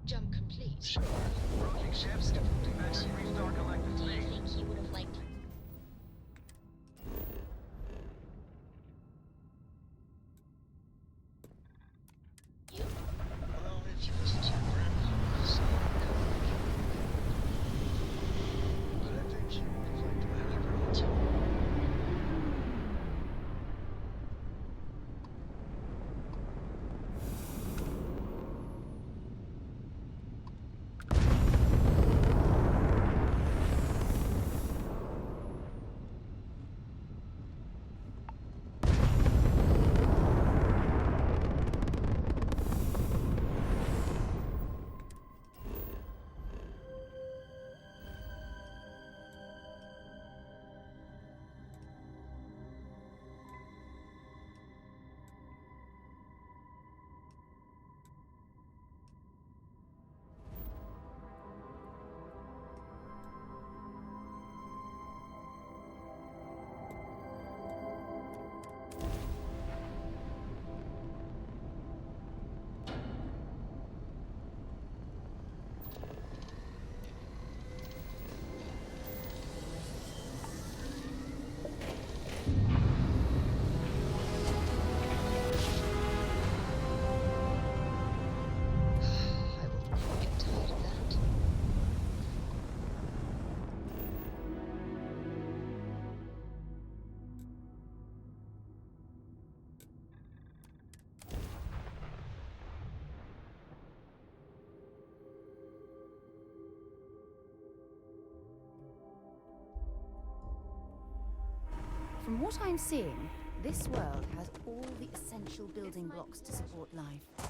Jump complete. Sure. Approaching ships. That's Three-Star Collective Do you space. think he would have liked you? Well, if you listen to your grandpa, so but I think he would have liked my other girl too. I will never get tired of that. From what I'm seeing, this world has all the essential building blocks to support life.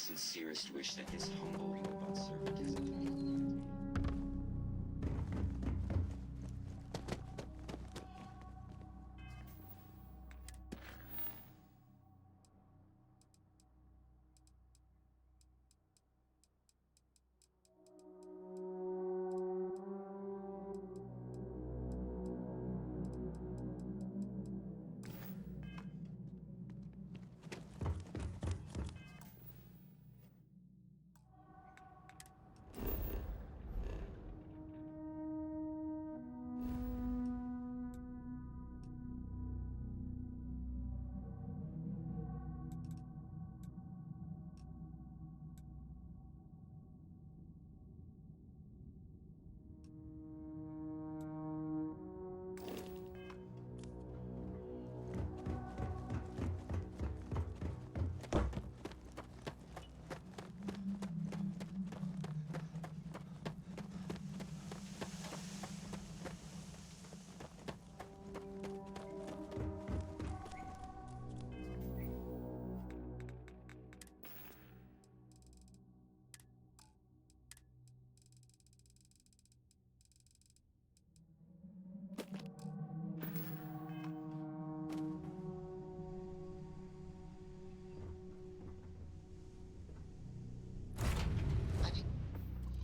sincerest wish that this humble robot servant has ever.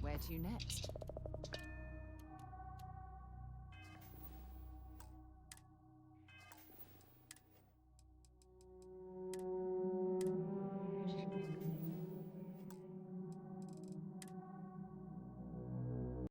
Where to next?